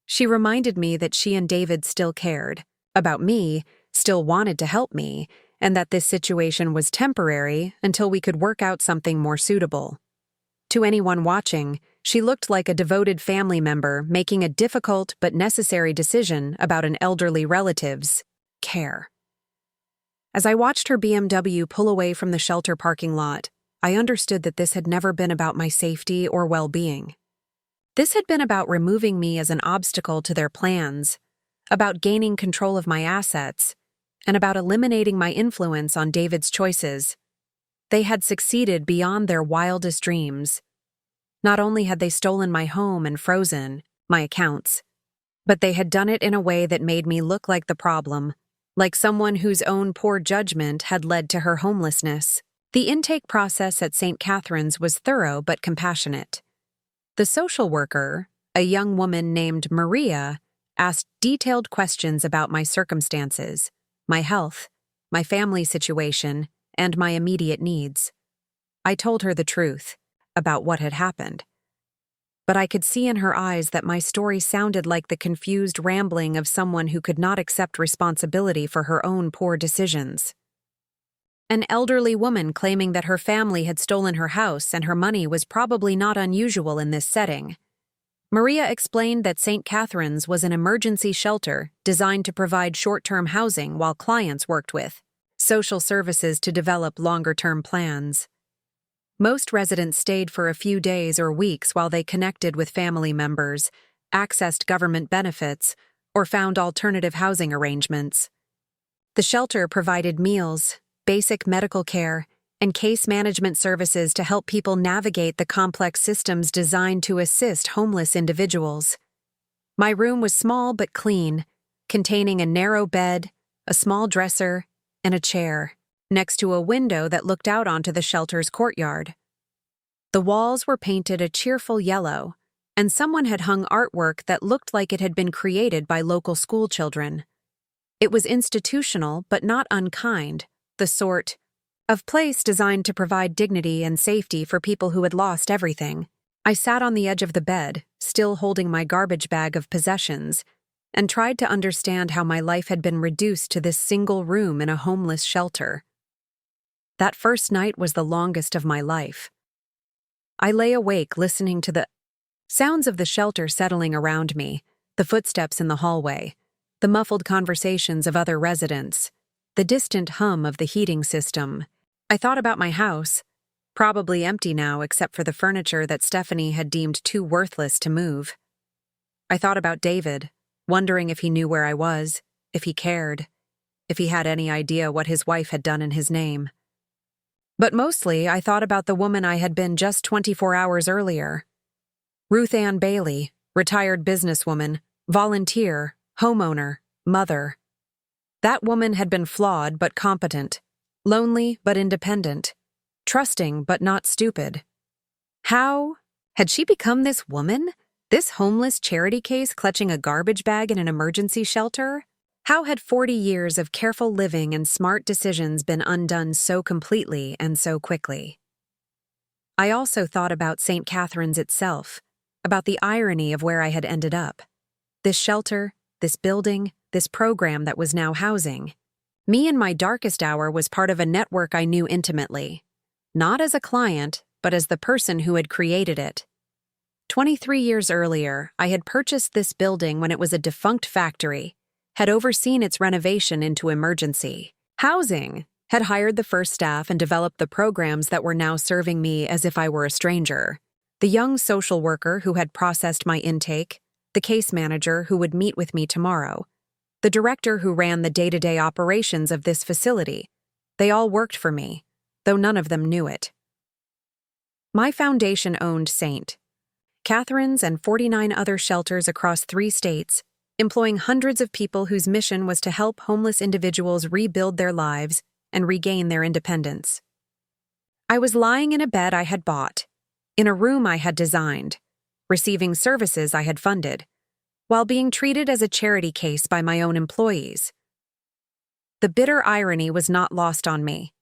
She reminded me that she and David still cared about me, still wanted to help me, and that this situation was temporary until we could work out something more suitable. To anyone watching, she looked like a devoted family member making a difficult but necessary decision about an elderly relative's care. As I watched her BMW pull away from the shelter parking lot, I understood that this had never been about my safety or well-being. This had been about removing me as an obstacle to their plans, about gaining control of my assets, and about eliminating my influence on David's choices. They had succeeded beyond their wildest dreams. Not only had they stolen my home and frozen my accounts, but they had done it in a way that made me look like the problem, like someone whose own poor judgment had led to her homelessness. The intake process at St. Catharines was thorough but compassionate. The social worker, a young woman named Maria, asked detailed questions about my circumstances, my health, my family situation, and my immediate needs. I told her the truth about what had happened, but I could see in her eyes that my story sounded like the confused rambling of someone who could not accept responsibility for her own poor decisions. An elderly woman claiming that her family had stolen her house and her money was probably not unusual in this setting. Maria explained that St. Catharines was an emergency shelter designed to provide short-term housing while clients worked with social services to develop longer-term plans. Most residents stayed for a few days or weeks while they connected with family members, accessed government benefits, or found alternative housing arrangements. The shelter provided meals, basic medical care, and case management services to help people navigate the complex systems designed to assist homeless individuals. My room was small but clean, containing a narrow bed, a small dresser, and a chair, next to a window that looked out onto the shelter's courtyard. The walls were painted a cheerful yellow, and someone had hung artwork that looked like it had been created by local school children. It was institutional but not unkind, the sort of place designed to provide dignity and safety for people who had lost everything. I sat on the edge of the bed, still holding my garbage bag of possessions, and tried to understand how my life had been reduced to this single room in a homeless shelter. That first night was the longest of my life. I lay awake listening to the sounds of the shelter settling around me, The footsteps in the hallway, the muffled conversations of other residents, the distant hum of the heating system. I thought about my house, probably empty now except for the furniture that Stephanie had deemed too worthless to move. I thought about David, wondering if he knew where I was, if he cared, if he had any idea what his wife had done in his name. But mostly, I thought about the woman I had been just 24 hours earlier. Ruth Ann Bailey, retired businesswoman, volunteer, homeowner, mother. That woman had been flawed but competent, lonely but independent, trusting but not stupid. How had she become this woman? This homeless charity case clutching a garbage bag in an emergency shelter? How had 40 years of careful living and smart decisions been undone so completely and so quickly? I also thought about St. Catherine's itself, about the irony of where I had ended up. This shelter, this building, this program that was now housing. Me in my darkest hour was part of a network I knew intimately, not as a client, but as the person who had created it. 23 years earlier, I had purchased this building when it was a defunct factory, had overseen its renovation into emergency housing, had hired the first staff and developed the programs that were now serving me as if I were a stranger. The young social worker who had processed my intake, the case manager who would meet with me tomorrow, the director who ran the day-to-day operations of this facility. They all worked for me, though none of them knew it. My foundation owned St. Catherine's and 49 other shelters across 3 states, employing hundreds of people whose mission was to help homeless individuals rebuild their lives and regain their independence. I was lying in a bed I had bought, in a room I had designed, receiving services I had funded, while being treated as a charity case by my own employees. The bitter irony was not lost on me.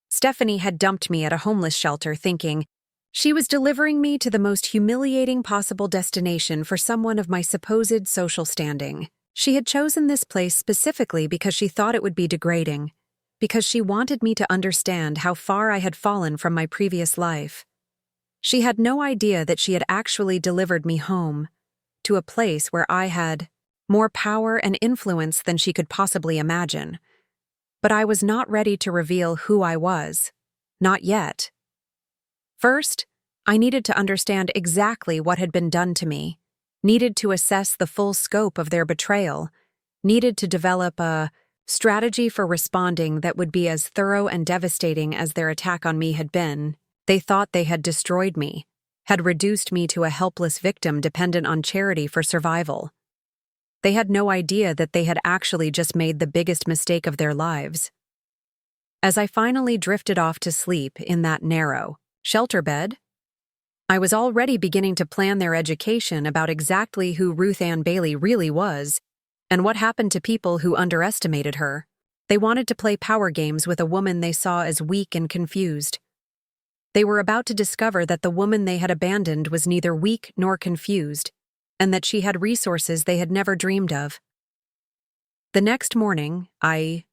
Stephanie had dumped me at a homeless shelter thinking she was delivering me to the most humiliating possible destination for someone of my supposed social standing. She had chosen this place specifically because she thought it would be degrading, because she wanted me to understand how far I had fallen from my previous life. She had no idea that she had actually delivered me home, to a place where I had more power and influence than she could possibly imagine. But I was not ready to reveal who I was. Not yet. First, I needed to understand exactly what had been done to me, needed to assess the full scope of their betrayal, needed to develop a strategy for responding that would be as thorough and devastating as their attack on me had been. They thought they had destroyed me, had reduced me to a helpless victim dependent on charity for survival. They had no idea that they had actually just made the biggest mistake of their lives. As I finally drifted off to sleep in that narrow shelter bed, I was already beginning to plan their education about exactly who Ruth Ann Bailey really was and what happened to people who underestimated her. They wanted to play power games with a woman they saw as weak and confused. They were about to discover that the woman they had abandoned was neither weak nor confused, and that she had resources they had never dreamed of. The next morning, I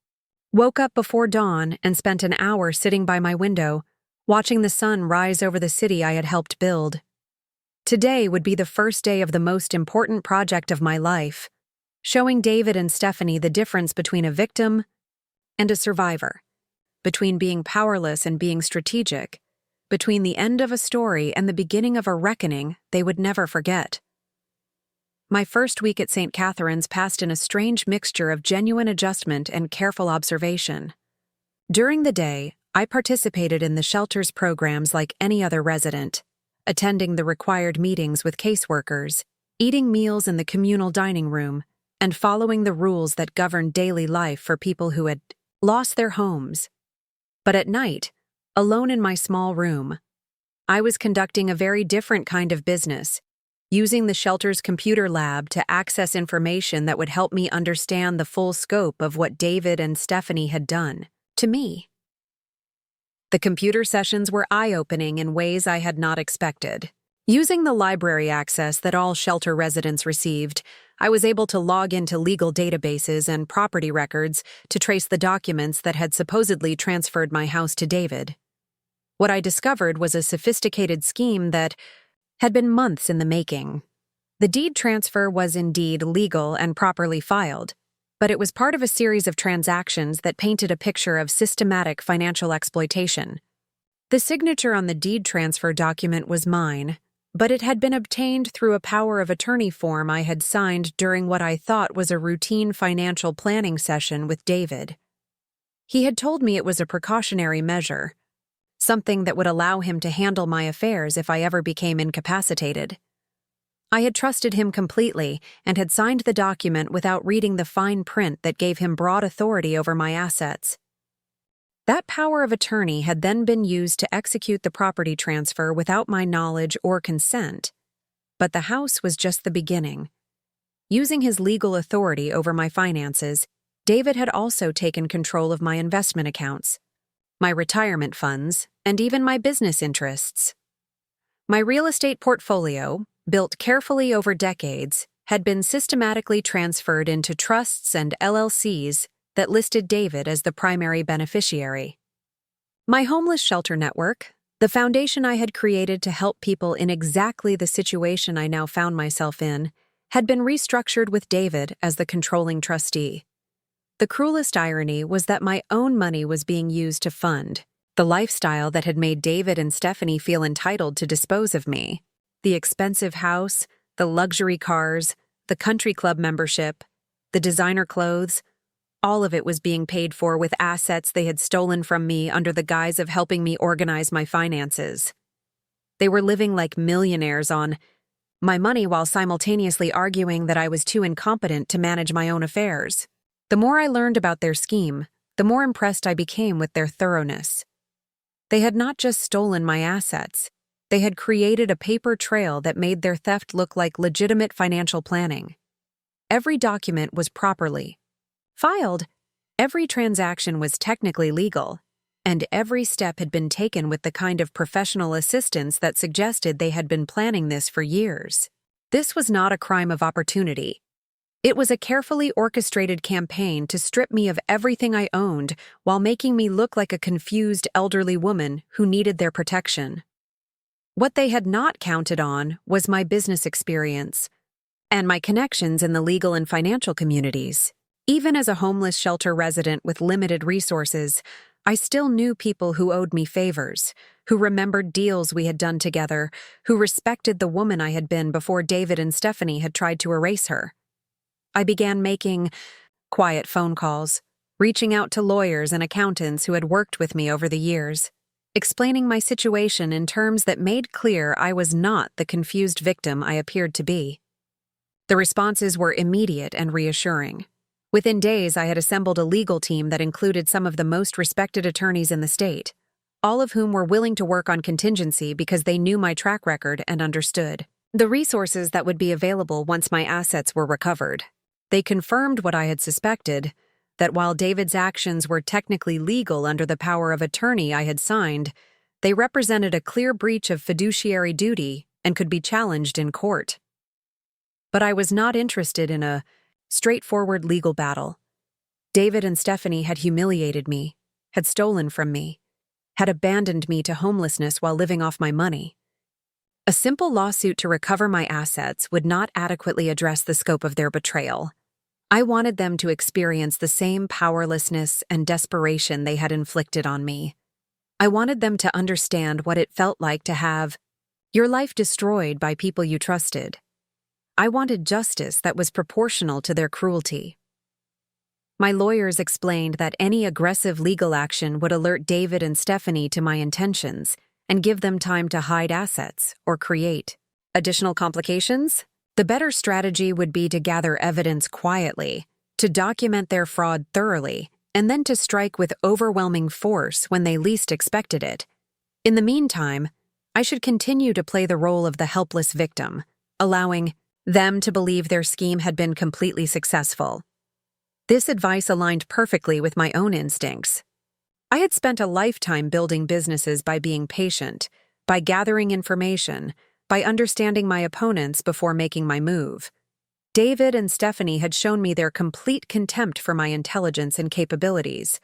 woke up before dawn and spent an hour sitting by my window, watching the sun rise over the city I had helped build. Today would be the first day of the most important project of my life, showing David and Stephanie the difference between a victim and a survivor, between being powerless and being strategic, between the end of a story and the beginning of a reckoning they would never forget. My first week at St. Catherine's passed in a strange mixture of genuine adjustment and careful observation. During the day, I participated in the shelter's programs like any other resident, attending the required meetings with caseworkers, eating meals in the communal dining room, and following the rules that govern daily life for people who had lost their homes. But at night, alone in my small room, I was conducting a very different kind of business, using the shelter's computer lab to access information that would help me understand the full scope of what David and Stephanie had done to me. The computer sessions were eye-opening in ways I had not expected. Using the library access that all shelter residents received, I was able to log into legal databases and property records to trace the documents that had supposedly transferred my house to David. What I discovered was a sophisticated scheme that had been months in the making. The deed transfer was indeed legal and properly filed, but it was part of a series of transactions that painted a picture of systematic financial exploitation. The signature on the deed transfer document was mine, but it had been obtained through a power of attorney form I had signed during what I thought was a routine financial planning session with David. He had told me it was a precautionary measure, something that would allow him to handle my affairs if I ever became incapacitated. I had trusted him completely and had signed the document without reading the fine print that gave him broad authority over my assets. That power of attorney had then been used to execute the property transfer without my knowledge or consent, but the house was just the beginning. Using his legal authority over my finances, David had also taken control of my investment accounts, my retirement funds, and even my business interests. My real estate portfolio, built carefully over decades, had been systematically transferred into trusts and LLCs that listed David as the primary beneficiary. My homeless shelter network, the foundation I had created to help people in exactly the situation I now found myself in, had been restructured with David as the controlling trustee. The cruelest irony was that my own money was being used to fund the lifestyle that had made David and Stephanie feel entitled to dispose of me. The expensive house, the luxury cars, the country club membership, the designer clothes, all of it was being paid for with assets they had stolen from me under the guise of helping me organize my finances. They were living like millionaires on my money while simultaneously arguing that I was too incompetent to manage my own affairs. The more I learned about their scheme, the more impressed I became with their thoroughness. They had not just stolen my assets, they had created a paper trail that made their theft look like legitimate financial planning. Every document was properly filed, every transaction was technically legal, and every step had been taken with the kind of professional assistance that suggested they had been planning this for years. This was not a crime of opportunity. It was a carefully orchestrated campaign to strip me of everything I owned while making me look like a confused elderly woman who needed their protection. What they had not counted on was my business experience and my connections in the legal and financial communities. Even as a homeless shelter resident with limited resources, I still knew people who owed me favors, who remembered deals we had done together, who respected the woman I had been before David and Stephanie had tried to erase her. I began making quiet phone calls, reaching out to lawyers and accountants who had worked with me over the years, explaining my situation in terms that made clear I was not the confused victim I appeared to be. The responses were immediate and reassuring. Within days, I had assembled a legal team that included some of the most respected attorneys in the state, all of whom were willing to work on contingency because they knew my track record and understood the resources that would be available once my assets were recovered. They confirmed what I had suspected, that while David's actions were technically legal under the power of attorney I had signed, they represented a clear breach of fiduciary duty and could be challenged in court. But I was not interested in a straightforward legal battle. David and Stephanie had humiliated me, had stolen from me, had abandoned me to homelessness while living off my money. A simple lawsuit to recover my assets would not adequately address the scope of their betrayal. I wanted them to experience the same powerlessness and desperation they had inflicted on me. I wanted them to understand what it felt like to have your life destroyed by people you trusted. I wanted justice that was proportional to their cruelty. My lawyers explained that any aggressive legal action would alert David and Stephanie to my intentions and give them time to hide assets or create additional complications. The better strategy would be to gather evidence quietly, to document their fraud thoroughly, and then to strike with overwhelming force when they least expected it. In the meantime, I should continue to play the role of the helpless victim, allowing them to believe their scheme had been completely successful. This advice aligned perfectly with my own instincts. I had spent a lifetime building businesses by being patient, by gathering information, by understanding my opponents before making my move. David and Stephanie had shown me their complete contempt for my intelligence and capabilities.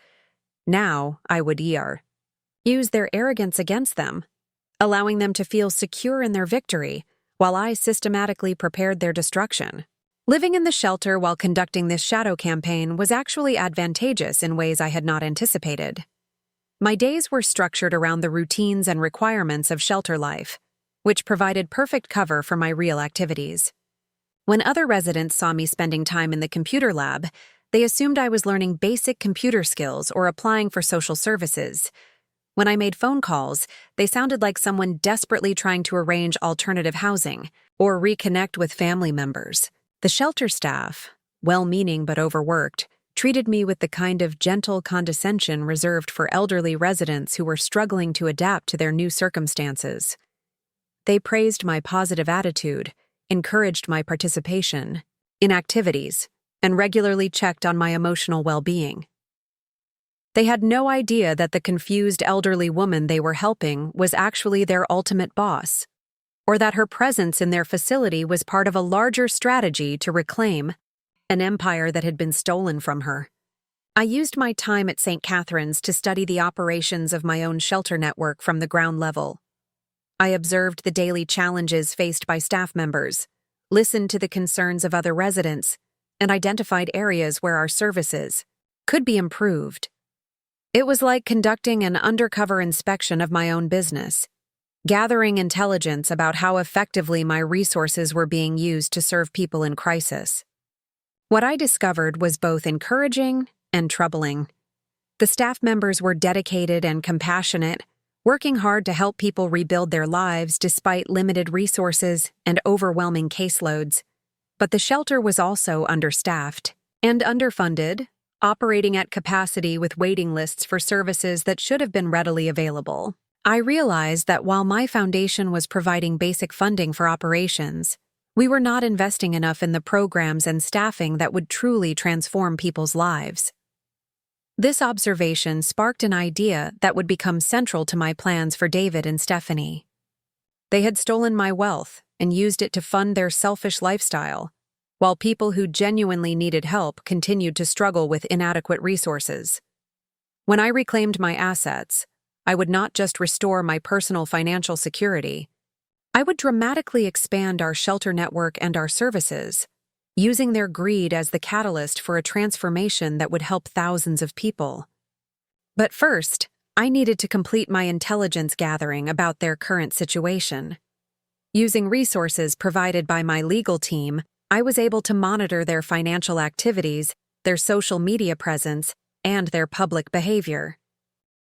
Now I would use their arrogance against them, allowing them to feel secure in their victory, while I systematically prepared their destruction. Living in the shelter while conducting this shadow campaign was actually advantageous in ways I had not anticipated. My days were structured around the routines and requirements of shelter life, which provided perfect cover for my real activities. When other residents saw me spending time in the computer lab, they assumed I was learning basic computer skills or applying for social services. When I made phone calls, they sounded like someone desperately trying to arrange alternative housing or reconnect with family members. The shelter staff, well-meaning but overworked, treated me with the kind of gentle condescension reserved for elderly residents who were struggling to adapt to their new circumstances. They praised my positive attitude, encouraged my participation in activities, and regularly checked on my emotional well-being. They had no idea that the confused elderly woman they were helping was actually their ultimate boss, or that her presence in their facility was part of a larger strategy to reclaim an empire that had been stolen from her. I used my time at St. Catherine's to study the operations of my own shelter network from the ground level. I observed the daily challenges faced by staff members, listened to the concerns of other residents, and identified areas where our services could be improved. It was like conducting an undercover inspection of my own business, gathering intelligence about how effectively my resources were being used to serve people in crisis. What I discovered was both encouraging and troubling. The staff members were dedicated and compassionate, working hard to help people rebuild their lives despite limited resources and overwhelming caseloads. But the shelter was also understaffed and underfunded, operating at capacity with waiting lists for services that should have been readily available. I realized that while my foundation was providing basic funding for operations, we were not investing enough in the programs and staffing that would truly transform people's lives. This observation sparked an idea that would become central to my plans for David and Stephanie. They had stolen my wealth and used it to fund their selfish lifestyle, while people who genuinely needed help continued to struggle with inadequate resources. When I reclaimed my assets, I would not just restore my personal financial security. I would dramatically expand our shelter network and our services, using their greed as the catalyst for a transformation that would help thousands of people. But first, I needed to complete my intelligence gathering about their current situation. Using resources provided by my legal team, I was able to monitor their financial activities, their social media presence, and their public behavior.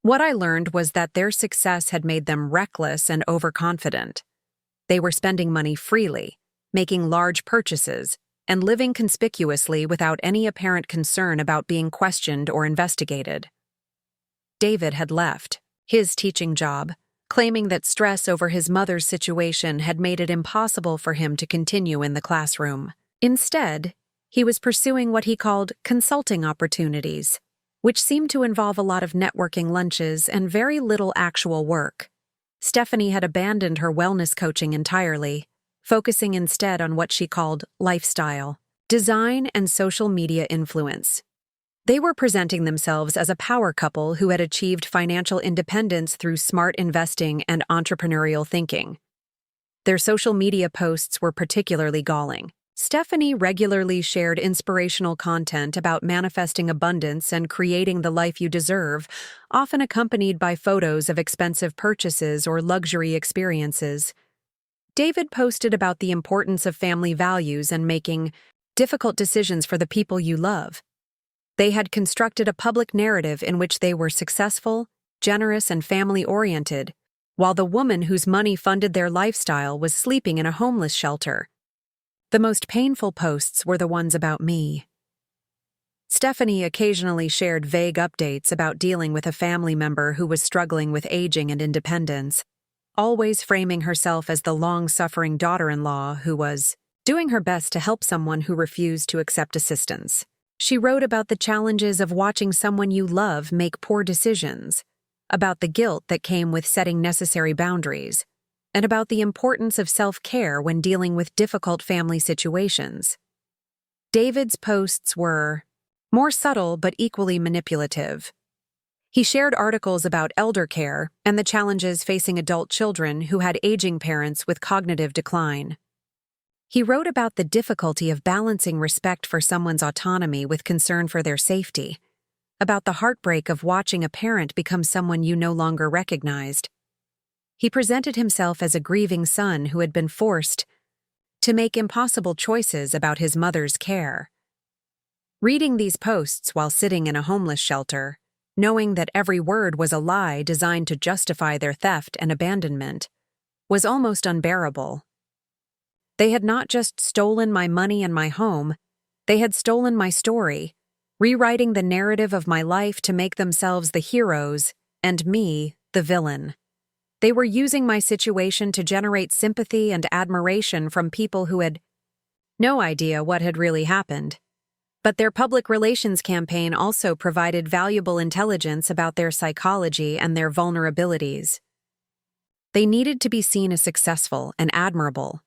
What I learned was that their success had made them reckless and overconfident. They were spending money freely, making large purchases, and living conspicuously without any apparent concern about being questioned or investigated. David had left his teaching job, claiming that stress over his mother's situation had made it impossible for him to continue in the classroom. Instead, he was pursuing what he called consulting opportunities, which seemed to involve a lot of networking lunches and very little actual work. Stephanie had abandoned her wellness coaching entirely, focusing instead on what she called lifestyle, design, and social media influence. They were presenting themselves as a power couple who had achieved financial independence through smart investing and entrepreneurial thinking. Their social media posts were particularly galling. Stephanie regularly shared inspirational content about manifesting abundance and creating the life you deserve, often accompanied by photos of expensive purchases or luxury experiences. David posted about the importance of family values and making difficult decisions for the people you love. They had constructed a public narrative in which they were successful, generous, and family-oriented, while the woman whose money funded their lifestyle was sleeping in a homeless shelter. The most painful posts were the ones about me. Stephanie occasionally shared vague updates about dealing with a family member who was struggling with aging and independence, always framing herself as the long-suffering daughter-in-law who was doing her best to help someone who refused to accept assistance. She wrote about the challenges of watching someone you love make poor decisions, about the guilt that came with setting necessary boundaries, and about the importance of self-care when dealing with difficult family situations. David's posts were more subtle but equally manipulative. He shared articles about elder care and the challenges facing adult children who had aging parents with cognitive decline. He wrote about the difficulty of balancing respect for someone's autonomy with concern for their safety, about the heartbreak of watching a parent become someone you no longer recognized. He presented himself as a grieving son who had been forced to make impossible choices about his mother's care. Reading these posts while sitting in a homeless shelter, knowing that every word was a lie designed to justify their theft and abandonment, was almost unbearable. They had not just stolen my money and my home, they had stolen my story, rewriting the narrative of my life to make themselves the heroes and me the villain. They were using my situation to generate sympathy and admiration from people who had no idea what had really happened. But their public relations campaign also provided valuable intelligence about their psychology and their vulnerabilities. They needed to be seen as successful and admirable,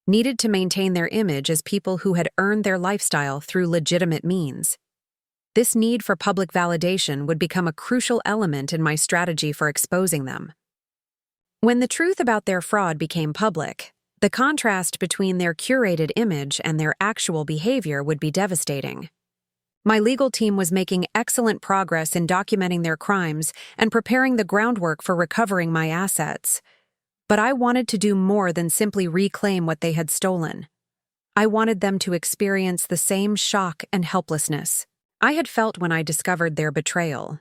needed to maintain their image as people who had earned their lifestyle through legitimate means. This need for public validation would become a crucial element in my strategy for exposing them. When the truth about their fraud became public, the contrast between their curated image and their actual behavior would be devastating. My legal team was making excellent progress in documenting their crimes and preparing the groundwork for recovering my assets. But I wanted to do more than simply reclaim what they had stolen. I wanted them to experience the same shock and helplessness I had felt when I discovered their betrayal.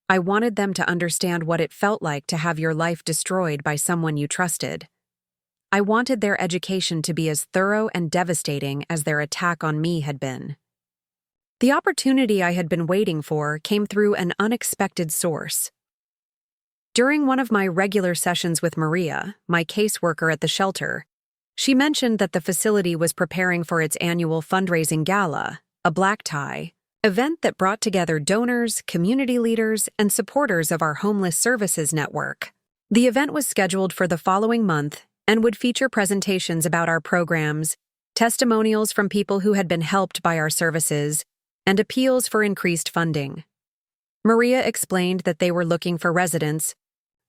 I wanted them to understand what it felt like to have your life destroyed by someone you trusted. I wanted their education to be as thorough and devastating as their attack on me had been. The opportunity I had been waiting for came through an unexpected source. During one of my regular sessions with Maria, my caseworker at the shelter, she mentioned that the facility was preparing for its annual fundraising gala, a black tie, event that brought together donors, community leaders, and supporters of our homeless services network. The event was scheduled for the following month and would feature presentations about our programs, testimonials from people who had been helped by our services, and appeals for increased funding. Maria explained that they were looking for residents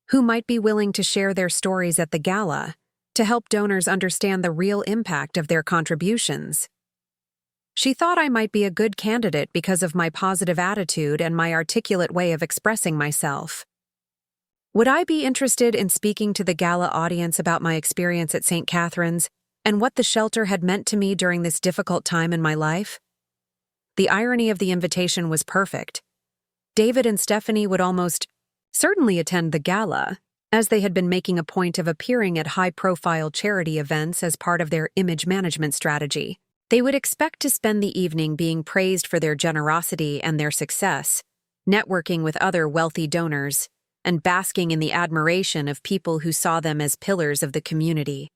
who might be willing to share their stories at the gala to help donors understand the real impact of their contributions. She thought I might be a good candidate because of my positive attitude and my articulate way of expressing myself. Would I be interested in speaking to the gala audience about my experience at St. Catherine's and what the shelter had meant to me during this difficult time in my life? The irony of the invitation was perfect. David and Stephanie would almost certainly attend the gala, as they had been making a point of appearing at high-profile charity events as part of their image management strategy. They would expect to spend the evening being praised for their generosity and their success, networking with other wealthy donors, and basking in the admiration of people who saw them as pillars of the community.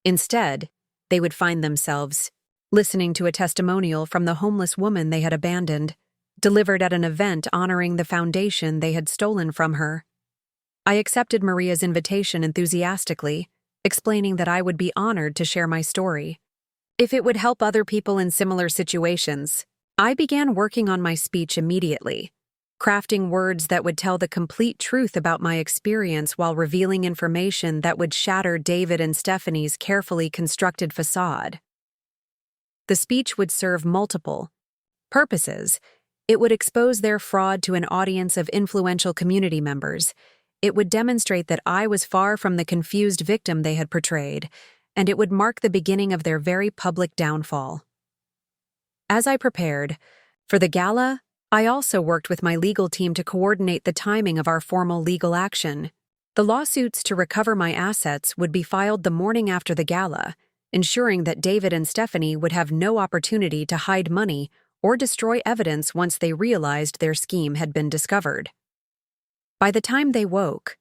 Instead, they would find themselves listening to a testimonial from the homeless woman they had abandoned, delivered at an event honoring the foundation they had stolen from her. I accepted Maria's invitation enthusiastically, explaining that I would be honored to share my story. If it would help other people in similar situations, I began working on my speech immediately, crafting words that would tell the complete truth about my experience while revealing information that would shatter David and Stephanie's carefully constructed facade. The speech would serve multiple purposes. It would expose their fraud to an audience of influential community members. It would demonstrate that I was far from the confused victim they had portrayed, and it would mark the beginning of their very public downfall. As I prepared for the gala, I also worked with my legal team to coordinate the timing of our formal legal action. The lawsuits to recover my assets would be filed the morning after the gala, ensuring that David and Stephanie would have no opportunity to hide money or destroy evidence once they realized their scheme had been discovered. By the time they woke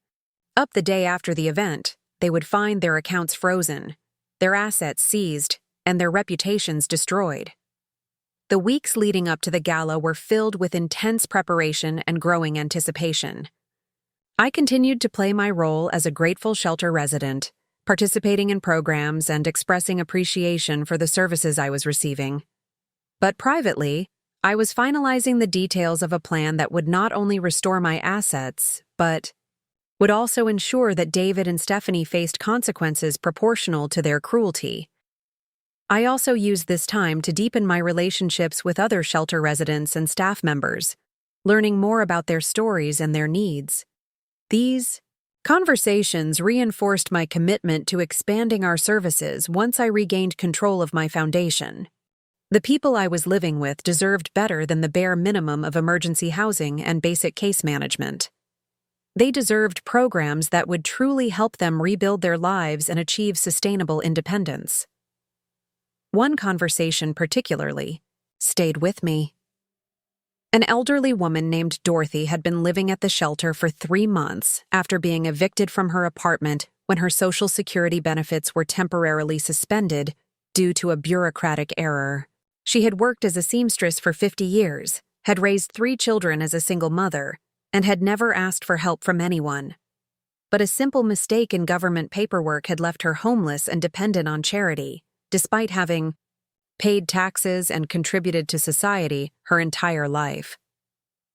up the day after the event, they would find their accounts frozen, their assets seized, and their reputations destroyed. The weeks leading up to the gala were filled with intense preparation and growing anticipation. I continued to play my role as a grateful shelter resident, participating in programs and expressing appreciation for the services I was receiving. But privately, I was finalizing the details of a plan that would not only restore my assets, but would also ensure that David and Stephanie faced consequences proportional to their cruelty. I also used this time to deepen my relationships with other shelter residents and staff members, learning more about their stories and their needs. These conversations reinforced my commitment to expanding our services once I regained control of my foundation. The people I was living with deserved better than the bare minimum of emergency housing and basic case management. They deserved programs that would truly help them rebuild their lives and achieve sustainable independence. One conversation particularly stayed with me. An elderly woman named Dorothy had been living at the shelter for 3 months after being evicted from her apartment when her Social Security benefits were temporarily suspended due to a bureaucratic error. She had worked as a seamstress for 50 years, had raised 3 children as a single mother, and had never asked for help from anyone. But a simple mistake in government paperwork had left her homeless and dependent on charity, despite having paid taxes and contributed to society her entire life.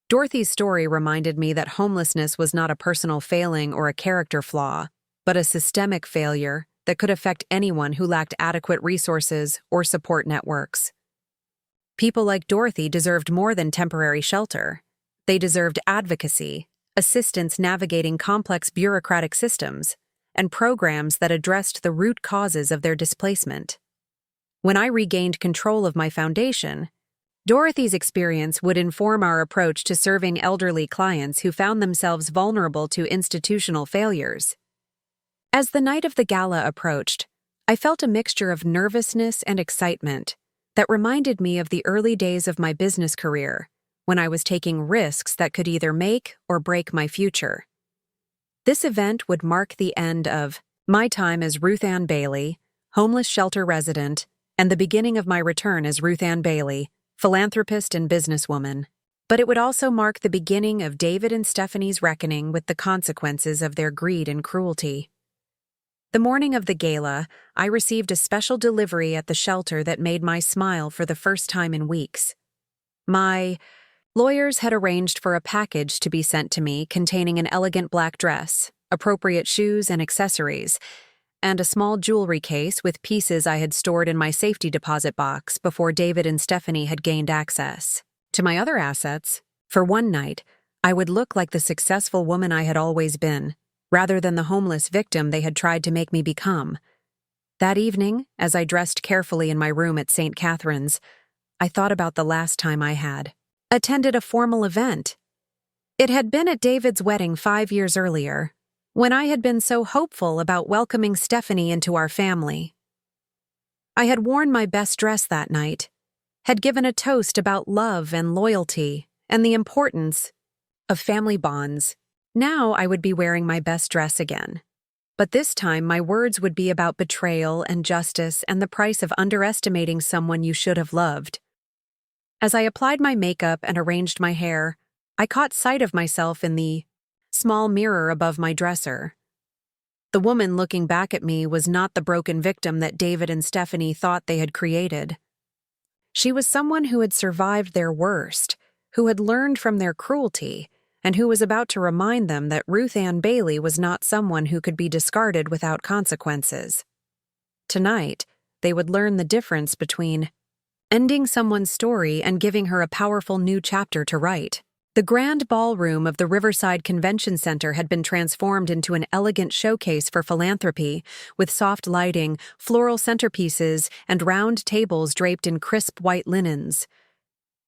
Dorothy's story reminded me that homelessness was not a personal failing or a character flaw, but a systemic failure that could affect anyone who lacked adequate resources or support networks. People like Dorothy deserved more than temporary shelter. They deserved advocacy, assistance navigating complex bureaucratic systems, and programs that addressed the root causes of their displacement. When I regained control of my foundation, Dorothy's experience would inform our approach to serving elderly clients who found themselves vulnerable to institutional failures. As the night of the gala approached, I felt a mixture of nervousness and excitement that reminded me of the early days of my business career, when I was taking risks that could either make or break my future. This event would mark the end of my time as Ruth Ann Bailey, homeless shelter resident, and the beginning of my return as Ruth Ann Bailey, philanthropist and businesswoman. But it would also mark the beginning of David and Stephanie's reckoning with the consequences of their greed and cruelty. The morning of the gala, I received a special delivery at the shelter that made my smile for the first time in weeks. My lawyers had arranged for a package to be sent to me containing an elegant black dress, appropriate shoes and accessories, and a small jewelry case with pieces I had stored in my safety deposit box before David and Stephanie had gained access to my other assets. For one night, I would look like the successful woman I had always been, rather than the homeless victim they had tried to make me become. That evening, as I dressed carefully in my room at St. Catherine's, I thought about the last time I had attended a formal event. It had been at David's wedding 5 years earlier, when I had been so hopeful about welcoming Stephanie into our family. I had worn my best dress that night, had given a toast about love and loyalty and the importance of family bonds. Now I would be wearing my best dress again. But this time my words would be about betrayal and justice and the price of underestimating someone you should have loved. As I applied my makeup and arranged my hair, I caught sight of myself in the small mirror above my dresser. The woman looking back at me was not the broken victim that David and Stephanie thought they had created. She was someone who had survived their worst, who had learned from their cruelty, and who was about to remind them that Ruth Ann Bailey was not someone who could be discarded without consequences. Tonight, they would learn the difference between ending someone's story and giving her a powerful new chapter to write. The grand ballroom of the Riverside Convention Center had been transformed into an elegant showcase for philanthropy, with soft lighting, floral centerpieces, and round tables draped in crisp white linens.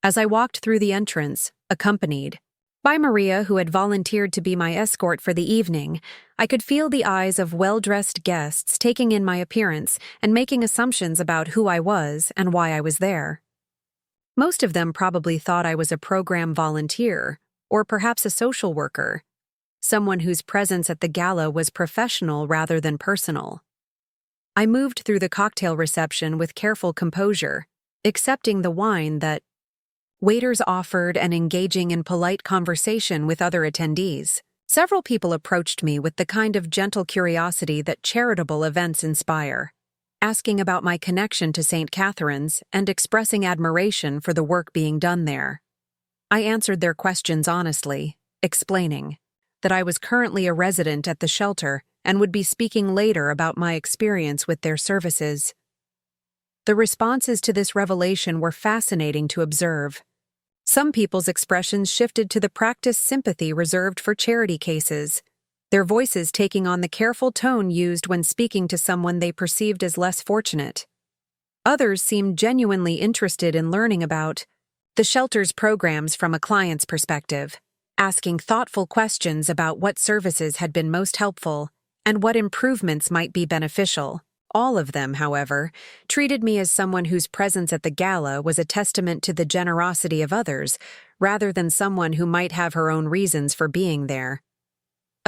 As I walked through the entrance, accompanied by Maria, who had volunteered to be my escort for the evening, I could feel the eyes of well-dressed guests taking in my appearance and making assumptions about who I was and why I was there. Most of them probably thought I was a program volunteer, or perhaps a social worker, someone whose presence at the gala was professional rather than personal. I moved through the cocktail reception with careful composure, accepting the wine that waiters offered and engaging in polite conversation with other attendees. Several people approached me with the kind of gentle curiosity that charitable events inspire. asking about my connection to St. Catherine's and expressing admiration for the work being done there. I answered their questions honestly, explaining that I was currently a resident at the shelter and would be speaking later about my experience with their services. The responses to this revelation were fascinating to observe. Some people's expressions shifted to the practice sympathy reserved for charity cases, their voices taking on the careful tone used when speaking to someone they perceived as less fortunate. Others seemed genuinely interested in learning about the shelter's programs from a client's perspective, asking thoughtful questions about what services had been most helpful and what improvements might be beneficial. All of them, however, treated me as someone whose presence at the gala was a testament to the generosity of others, rather than someone who might have her own reasons for being there.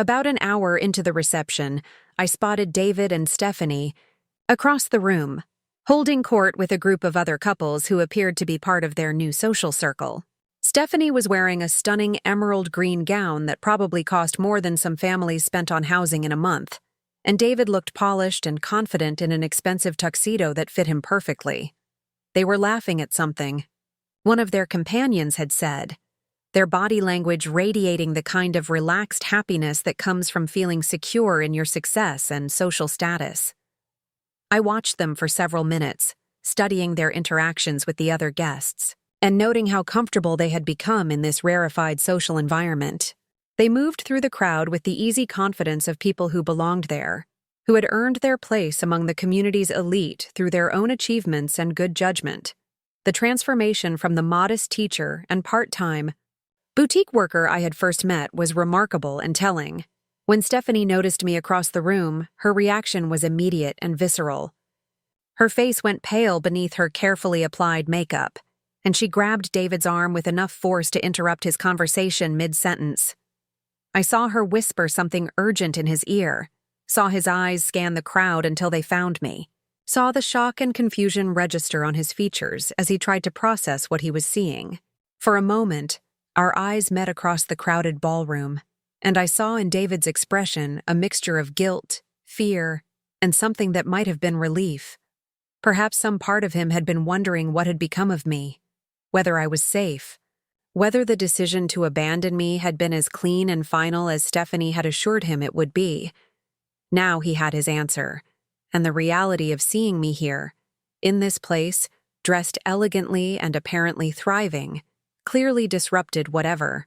About an hour into the reception, I spotted David and Stephanie across the room, holding court with a group of other couples who appeared to be part of their new social circle. Stephanie was wearing a stunning emerald green gown that probably cost more than some families spent on housing in a month, and David looked polished and confident in an expensive tuxedo that fit him perfectly. They were laughing at something. One of their companions had said, their body language radiating the kind of relaxed happiness that comes from feeling secure in your success and social status. I watched them for several minutes, studying their interactions with the other guests, and noting how comfortable they had become in this rarefied social environment. They moved through the crowd with the easy confidence of people who belonged there, who had earned their place among the community's elite through their own achievements and good judgment. The transformation from the modest teacher and part-time boutique worker I had first met was remarkable and telling. When Stephanie noticed me across the room, her reaction was immediate and visceral. Her face went pale beneath her carefully applied makeup, and she grabbed David's arm with enough force to interrupt his conversation mid-sentence. I saw her whisper something urgent in his ear, saw his eyes scan the crowd until they found me, saw the shock and confusion register on his features as he tried to process what he was seeing. For a moment, our eyes met across the crowded ballroom, and I saw in David's expression a mixture of guilt, fear, and something that might have been relief. Perhaps some part of him had been wondering what had become of me, whether I was safe, whether the decision to abandon me had been as clean and final as Stephanie had assured him it would be. Now he had his answer, and the reality of seeing me here, in this place, dressed elegantly and apparently thriving, clearly disrupted whatever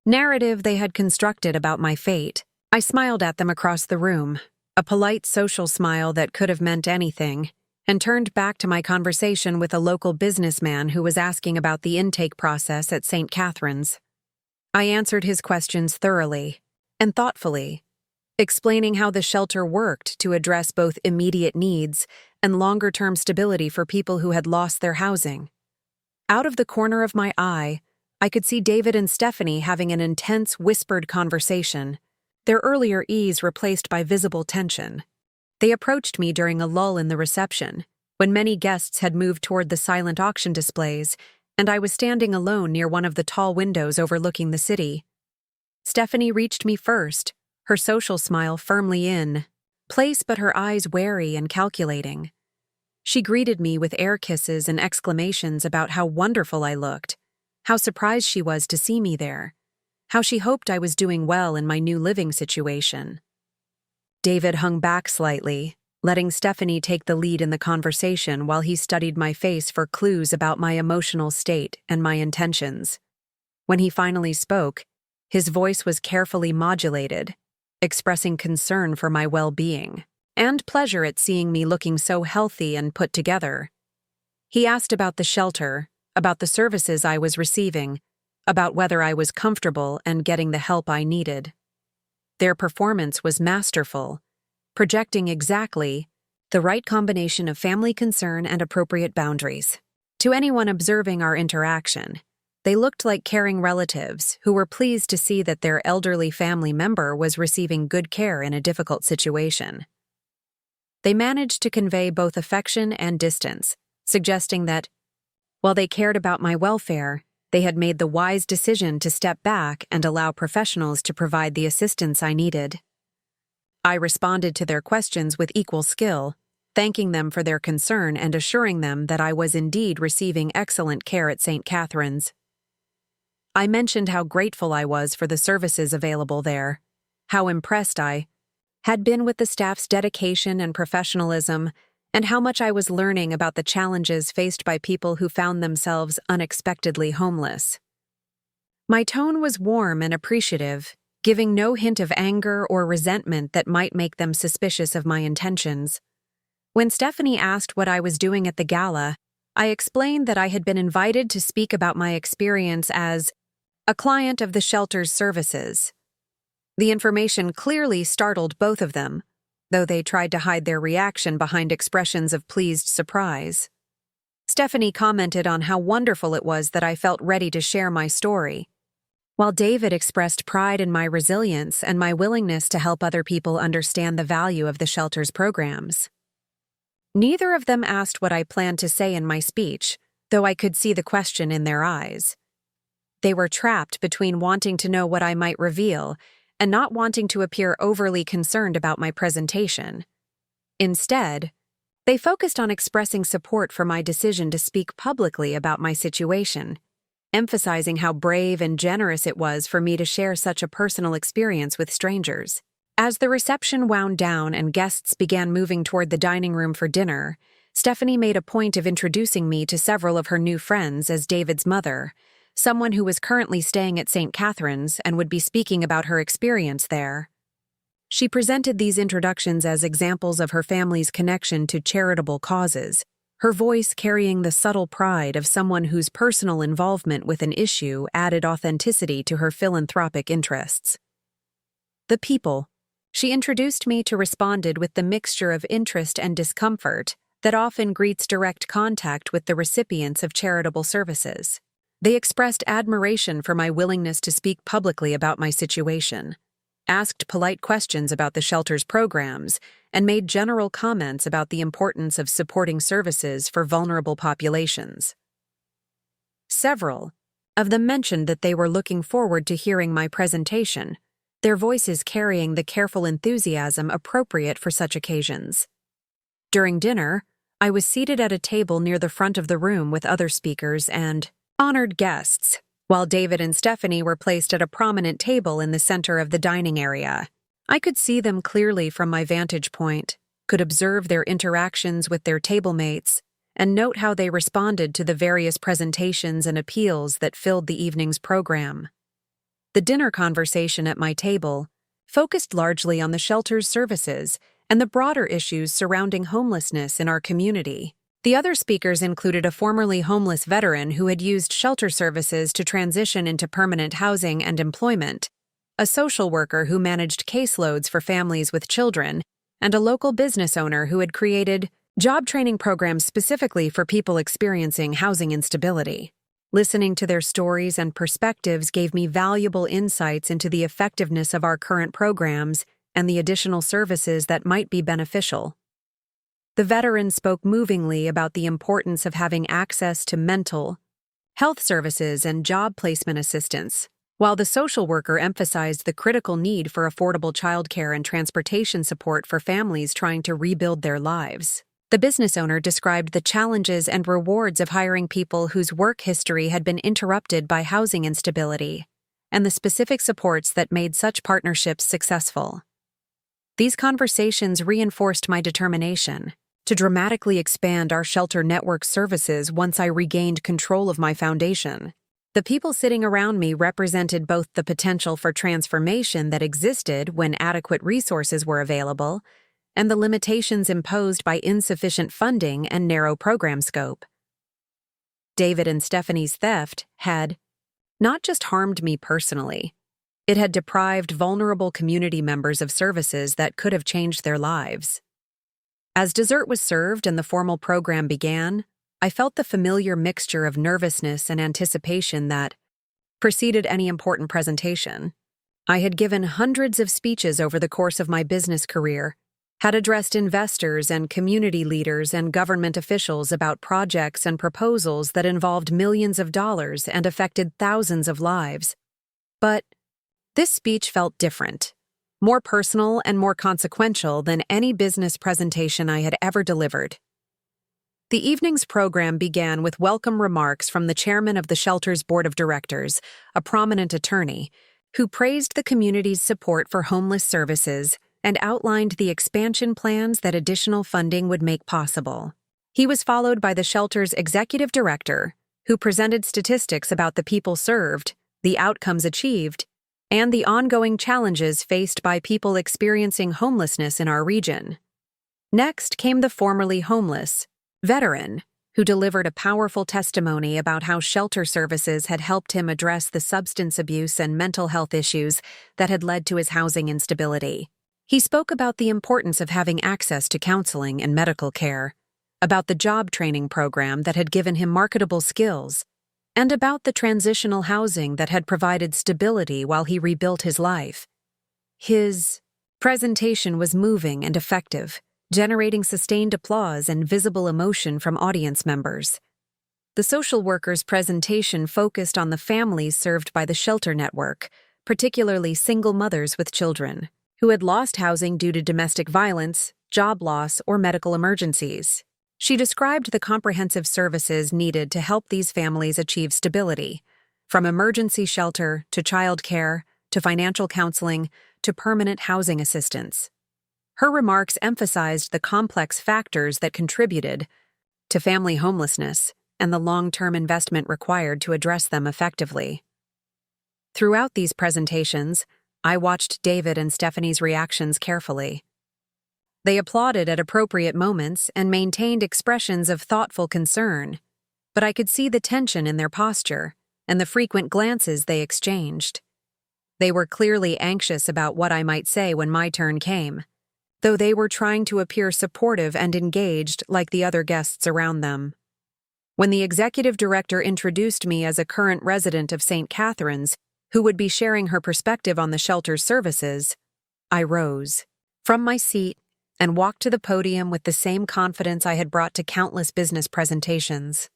narrative they had constructed about my fate. I smiled at them across the room, a polite social smile that could have meant anything, and turned back to my conversation with a local businessman who was asking about the intake process at St. Catherine's. I answered his questions thoroughly and thoughtfully, explaining how the shelter worked to address both immediate needs and longer-term stability for people who had lost their housing. Out of the corner of my eye, I could see David and Stephanie having an intense, whispered conversation, their earlier ease replaced by visible tension. They approached me during a lull in the reception, when many guests had moved toward the silent auction displays, and I was standing alone near one of the tall windows overlooking the city. Stephanie reached me first, her social smile firmly in place but her eyes wary and calculating. She greeted me with air kisses and exclamations about how wonderful I looked, how surprised she was to see me there, how she hoped I was doing well in my new living situation. David hung back slightly, letting Stephanie take the lead in the conversation while he studied my face for clues about my emotional state and my intentions. When he finally spoke, his voice was carefully modulated, expressing concern for my well-being and pleasure at seeing me looking so healthy and put together. He asked about the shelter, about the services I was receiving, about whether I was comfortable and getting the help I needed. Their performance was masterful, projecting exactly the right combination of family concern and appropriate boundaries. To anyone observing our interaction, they looked like caring relatives who were pleased to see that their elderly family member was receiving good care in a difficult situation. They managed to convey both affection and distance, suggesting that, while they cared about my welfare, they had made the wise decision to step back and allow professionals to provide the assistance I needed. I responded to their questions with equal skill, thanking them for their concern and assuring them that I was indeed receiving excellent care at St. Catherine's. I mentioned how grateful I was for the services available there, how impressed I had been with the staff's dedication and professionalism, and how much I was learning about the challenges faced by people who found themselves unexpectedly homeless. My tone was warm and appreciative, giving no hint of anger or resentment that might make them suspicious of my intentions. When Stephanie asked what I was doing at the gala, I explained that I had been invited to speak about my experience as a client of the shelter's services. The information clearly startled both of them, though they tried to hide their reaction behind expressions of pleased surprise. Stephanie commented on how wonderful it was that I felt ready to share my story, while David expressed pride in my resilience and my willingness to help other people understand the value of the shelter's programs. Neither of them asked what I planned to say in my speech, though I could see the question in their eyes. They were trapped between wanting to know what I might reveal and not wanting to appear overly concerned about my presentation. Instead, they focused on expressing support for my decision to speak publicly about my situation, emphasizing how brave and generous it was for me to share such a personal experience with strangers. As the reception wound down and guests began moving toward the dining room for dinner, Stephanie made a point of introducing me to several of her new friends as David's mother, someone who was currently staying at St. Catherine's and would be speaking about her experience there. She presented these introductions as examples of her family's connection to charitable causes, her voice carrying the subtle pride of someone whose personal involvement with an issue added authenticity to her philanthropic interests. The people she introduced me to responded with the mixture of interest and discomfort that often greets direct contact with the recipients of charitable services. They expressed admiration for my willingness to speak publicly about my situation, asked polite questions about the shelter's programs, and made general comments about the importance of supporting services for vulnerable populations. Several of them mentioned that they were looking forward to hearing my presentation, their voices carrying the careful enthusiasm appropriate for such occasions. During dinner, I was seated at a table near the front of the room with other speakers and honored guests, while David and Stephanie were placed at a prominent table in the center of the dining area. I could see them clearly from my vantage point, could observe their interactions with their table mates, and note how they responded to the various presentations and appeals that filled the evening's program. The dinner conversation at my table focused largely on the shelter's services and the broader issues surrounding homelessness in our community. The other speakers included a formerly homeless veteran who had used shelter services to transition into permanent housing and employment, a social worker who managed caseloads for families with children, and a local business owner who had created job training programs specifically for people experiencing housing instability. Listening to their stories and perspectives gave me valuable insights into the effectiveness of our current programs and the additional services that might be beneficial. The veteran spoke movingly about the importance of having access to mental health services and job placement assistance, while the social worker emphasized the critical need for affordable childcare and transportation support for families trying to rebuild their lives. The business owner described the challenges and rewards of hiring people whose work history had been interrupted by housing instability, and the specific supports that made such partnerships successful. These conversations reinforced my determination to dramatically expand our shelter network services once I regained control of my foundation. The people sitting around me represented both the potential for transformation that existed when adequate resources were available and the limitations imposed by insufficient funding and narrow program scope. David and Stephanie's theft had not just harmed me personally, it had deprived vulnerable community members of services that could have changed their lives. As dessert was served and the formal program began, I felt the familiar mixture of nervousness and anticipation that preceded any important presentation. I had given hundreds of speeches over the course of my business career, had addressed investors and community leaders and government officials about projects and proposals that involved millions of dollars and affected thousands of lives. But this speech felt different, more personal and more consequential than any business presentation I had ever delivered. The evening's program began with welcome remarks from the chairman of the shelter's board of directors, a prominent attorney, who praised the community's support for homeless services and outlined the expansion plans that additional funding would make possible. He was followed by the shelter's executive director, who presented statistics about the people served, the outcomes achieved, and the ongoing challenges faced by people experiencing homelessness in our region. Next came the formerly homeless veteran, who delivered a powerful testimony about how shelter services had helped him address the substance abuse and mental health issues that had led to his housing instability. He spoke about the importance of having access to counseling and medical care, about the job training program that had given him marketable skills, and about the transitional housing that had provided stability while he rebuilt his life. His presentation was moving and effective, generating sustained applause and visible emotion from audience members. The social worker's presentation focused on the families served by the shelter network, particularly single mothers with children, who had lost housing due to domestic violence, job loss, or medical emergencies. She described the comprehensive services needed to help these families achieve stability, from emergency shelter to child care to financial counseling to permanent housing assistance. Her remarks emphasized the complex factors that contributed to family homelessness and the long-term investment required to address them effectively. Throughout these presentations, I watched David and Stephanie's reactions carefully. They applauded at appropriate moments and maintained expressions of thoughtful concern, but I could see the tension in their posture and the frequent glances they exchanged. They were clearly anxious about what I might say when my turn came, though they were trying to appear supportive and engaged like the other guests around them. When the executive director introduced me as a current resident of St. Catharines who would be sharing her perspective on the shelter's services, I rose from my seat and walked to the podium with the same confidence I had brought to countless business presentations.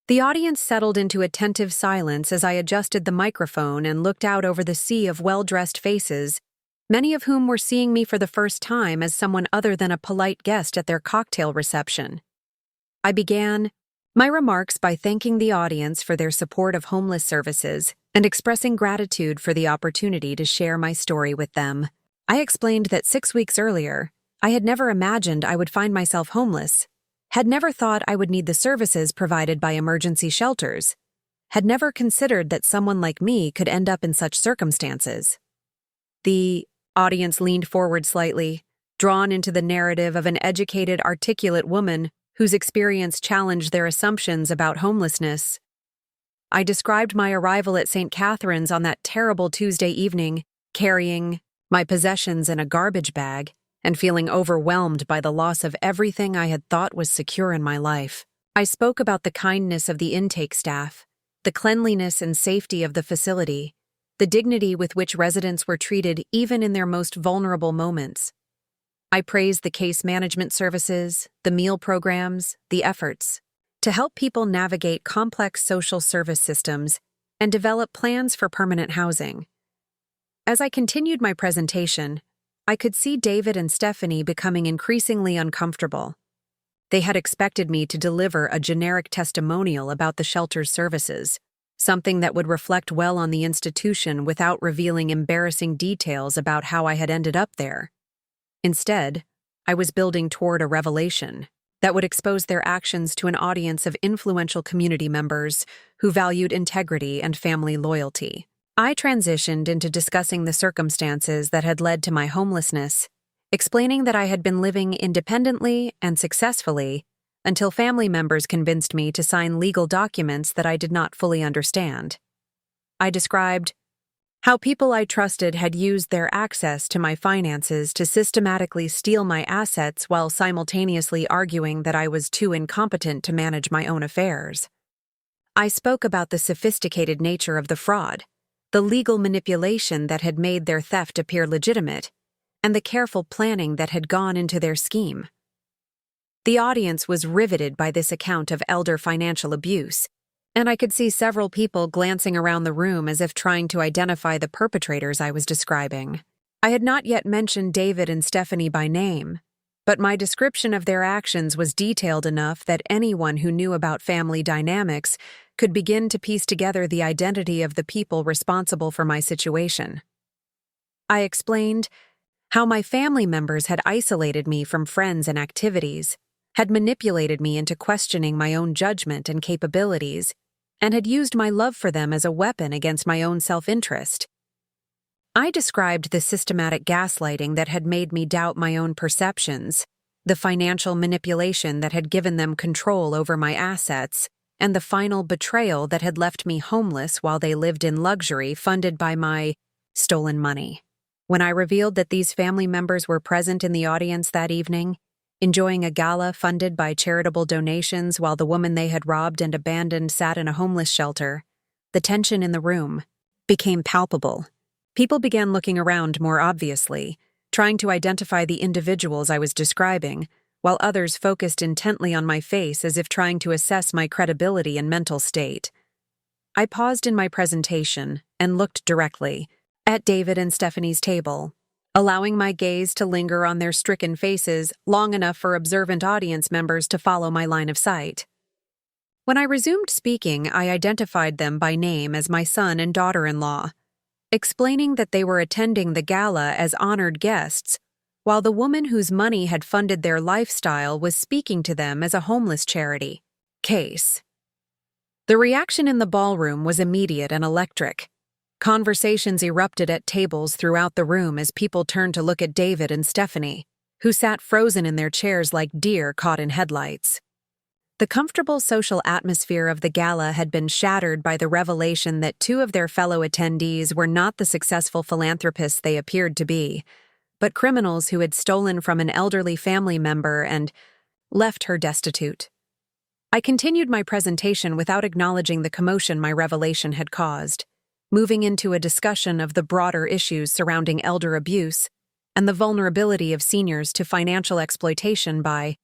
The audience settled into attentive silence as I adjusted the microphone and looked out over the sea of well-dressed faces, many of whom were seeing me for the first time as someone other than a polite guest at their cocktail reception. I began my remarks by thanking the audience for their support of homeless services and expressing gratitude for the opportunity to share my story with them. I explained that 6 weeks earlier, I had never imagined I would find myself homeless, had never thought I would need the services provided by emergency shelters, had never considered that someone like me could end up in such circumstances. The audience leaned forward slightly, drawn into the narrative of an educated, articulate woman whose experience challenged their assumptions about homelessness. I described my arrival at St. Catharines on that terrible Tuesday evening, carrying my possessions in a garbage bag and feeling overwhelmed by the loss of everything I had thought was secure in my life. I spoke about the kindness of the intake staff, the cleanliness and safety of the facility, the dignity with which residents were treated even in their most vulnerable moments. I praised the case management services, the meal programs, the efforts to help people navigate complex social service systems and develop plans for permanent housing. As I continued my presentation, I could see David and Stephanie becoming increasingly uncomfortable. They had expected me to deliver a generic testimonial about the shelter's services, something that would reflect well on the institution without revealing embarrassing details about how I had ended up there. Instead, I was building toward a revelation that would expose their actions to an audience of influential community members who valued integrity and family loyalty. I transitioned into discussing the circumstances that had led to my homelessness, explaining that I had been living independently and successfully until family members convinced me to sign legal documents that I did not fully understand. I described how people I trusted had used their access to my finances to systematically steal my assets while simultaneously arguing that I was too incompetent to manage my own affairs. I spoke about the sophisticated nature of the fraud, the legal manipulation that had made their theft appear legitimate, and the careful planning that had gone into their scheme. The audience was riveted by this account of elder financial abuse, and I could see several people glancing around the room as if trying to identify the perpetrators I was describing. I had not yet mentioned David and Stephanie by name, but my description of their actions was detailed enough that anyone who knew about family dynamics could begin to piece together the identity of the people responsible for my situation. I explained how my family members had isolated me from friends and activities, had manipulated me into questioning my own judgment and capabilities, and had used my love for them as a weapon against my own self-interest. I described the systematic gaslighting that had made me doubt my own perceptions, the financial manipulation that had given them control over my assets, and the final betrayal that had left me homeless while they lived in luxury funded by my stolen money. When I revealed that these family members were present in the audience that evening, enjoying a gala funded by charitable donations while the woman they had robbed and abandoned sat in a homeless shelter, the tension in the room became palpable. People began looking around more obviously, trying to identify the individuals I was describing, while others focused intently on my face as if trying to assess my credibility and mental state. I paused in my presentation and looked directly at David and Stephanie's table, allowing my gaze to linger on their stricken faces long enough for observant audience members to follow my line of sight. When I resumed speaking, I identified them by name as my son and daughter-in-law, explaining that they were attending the gala as honored guests, while the woman whose money had funded their lifestyle was speaking to them as a homeless charity case. The reaction in the ballroom was immediate and electric. Conversations erupted at tables throughout the room as people turned to look at David and Stephanie, who sat frozen in their chairs like deer caught in headlights. The comfortable social atmosphere of the gala had been shattered by the revelation that two of their fellow attendees were not the successful philanthropists they appeared to be, but criminals who had stolen from an elderly family member and left her destitute. I continued my presentation without acknowledging the commotion my revelation had caused, moving into a discussion of the broader issues surrounding elder abuse and the vulnerability of seniors to financial exploitation by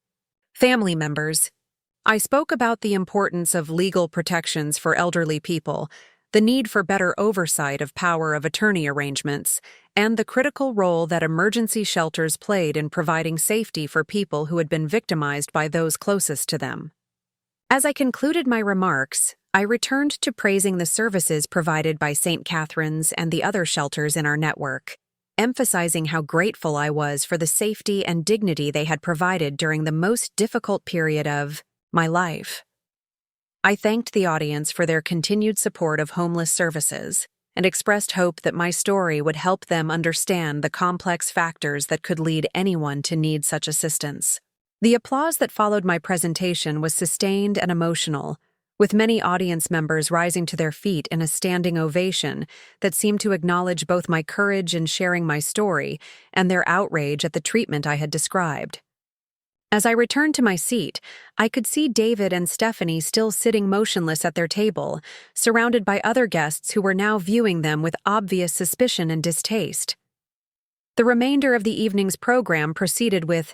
family members. I spoke about the importance of legal protections for elderly people, the need for better oversight of power of attorney arrangements, and the critical role that emergency shelters played in providing safety for people who had been victimized by those closest to them. As I concluded my remarks, I returned to praising the services provided by St. Catherine's and the other shelters in our network, emphasizing how grateful I was for the safety and dignity they had provided during the most difficult period of my life. I thanked the audience for their continued support of homeless services and expressed hope that my story would help them understand the complex factors that could lead anyone to need such assistance. The applause that followed my presentation was sustained and emotional, with many audience members rising to their feet in a standing ovation that seemed to acknowledge both my courage in sharing my story and their outrage at the treatment I had described. As I returned to my seat, I could see David and Stephanie still sitting motionless at their table, surrounded by other guests who were now viewing them with obvious suspicion and distaste. The remainder of the evening's program proceeded with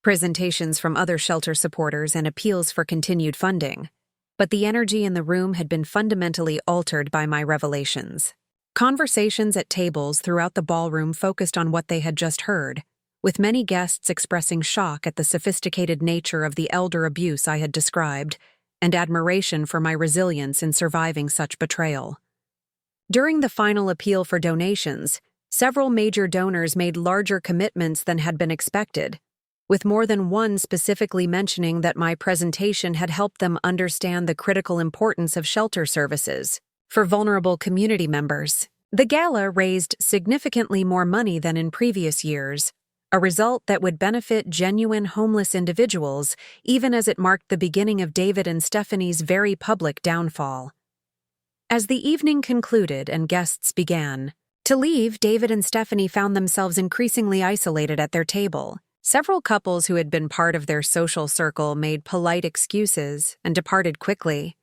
presentations from other shelter supporters and appeals for continued funding, but the energy in the room had been fundamentally altered by my revelations. Conversations at tables throughout the ballroom focused on what they had just heard, with many guests expressing shock at the sophisticated nature of the elder abuse I had described, and admiration for my resilience in surviving such betrayal. During the final appeal for donations, several major donors made larger commitments than had been expected, with more than one specifically mentioning that my presentation had helped them understand the critical importance of shelter services for vulnerable community members. The gala raised significantly more money than in previous years, a result that would benefit genuine homeless individuals, even as it marked the beginning of David and Stephanie's very public downfall. As the evening concluded and guests began to leave, David and Stephanie found themselves increasingly isolated at their table. Several couples who had been part of their social circle made polite excuses and departed quickly,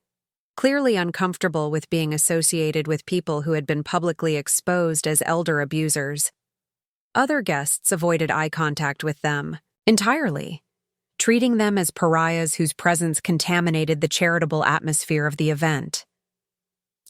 clearly uncomfortable with being associated with people who had been publicly exposed as elder abusers. Other guests avoided eye contact with them entirely, treating them as pariahs whose presence contaminated the charitable atmosphere of the event.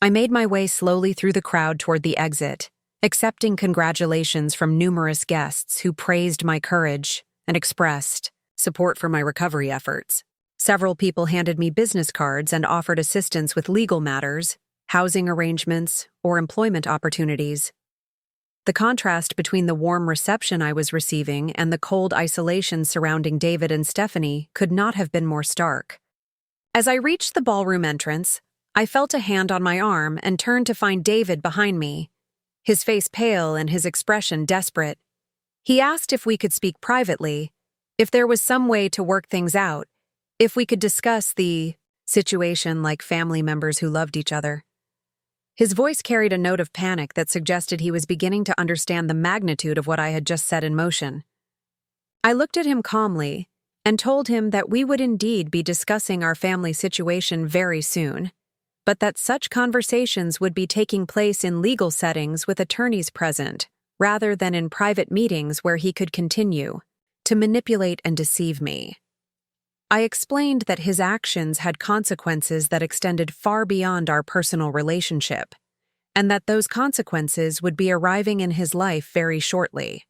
I made my way slowly through the crowd toward the exit, accepting congratulations from numerous guests who praised my courage and expressed support for my recovery efforts. Several people handed me business cards and offered assistance with legal matters, housing arrangements, or employment opportunities. The contrast between the warm reception I was receiving and the cold isolation surrounding David and Stephanie could not have been more stark. As I reached the ballroom entrance, I felt a hand on my arm and turned to find David behind me, his face pale and his expression desperate. He asked if we could speak privately, if there was some way to work things out, if we could discuss the situation like family members who loved each other. His voice carried a note of panic that suggested he was beginning to understand the magnitude of what I had just set in motion. I looked at him calmly and told him that we would indeed be discussing our family situation very soon, but that such conversations would be taking place in legal settings with attorneys present, rather than in private meetings where he could continue to manipulate and deceive me. I explained that his actions had consequences that extended far beyond our personal relationship, and that those consequences would be arriving in his life very shortly.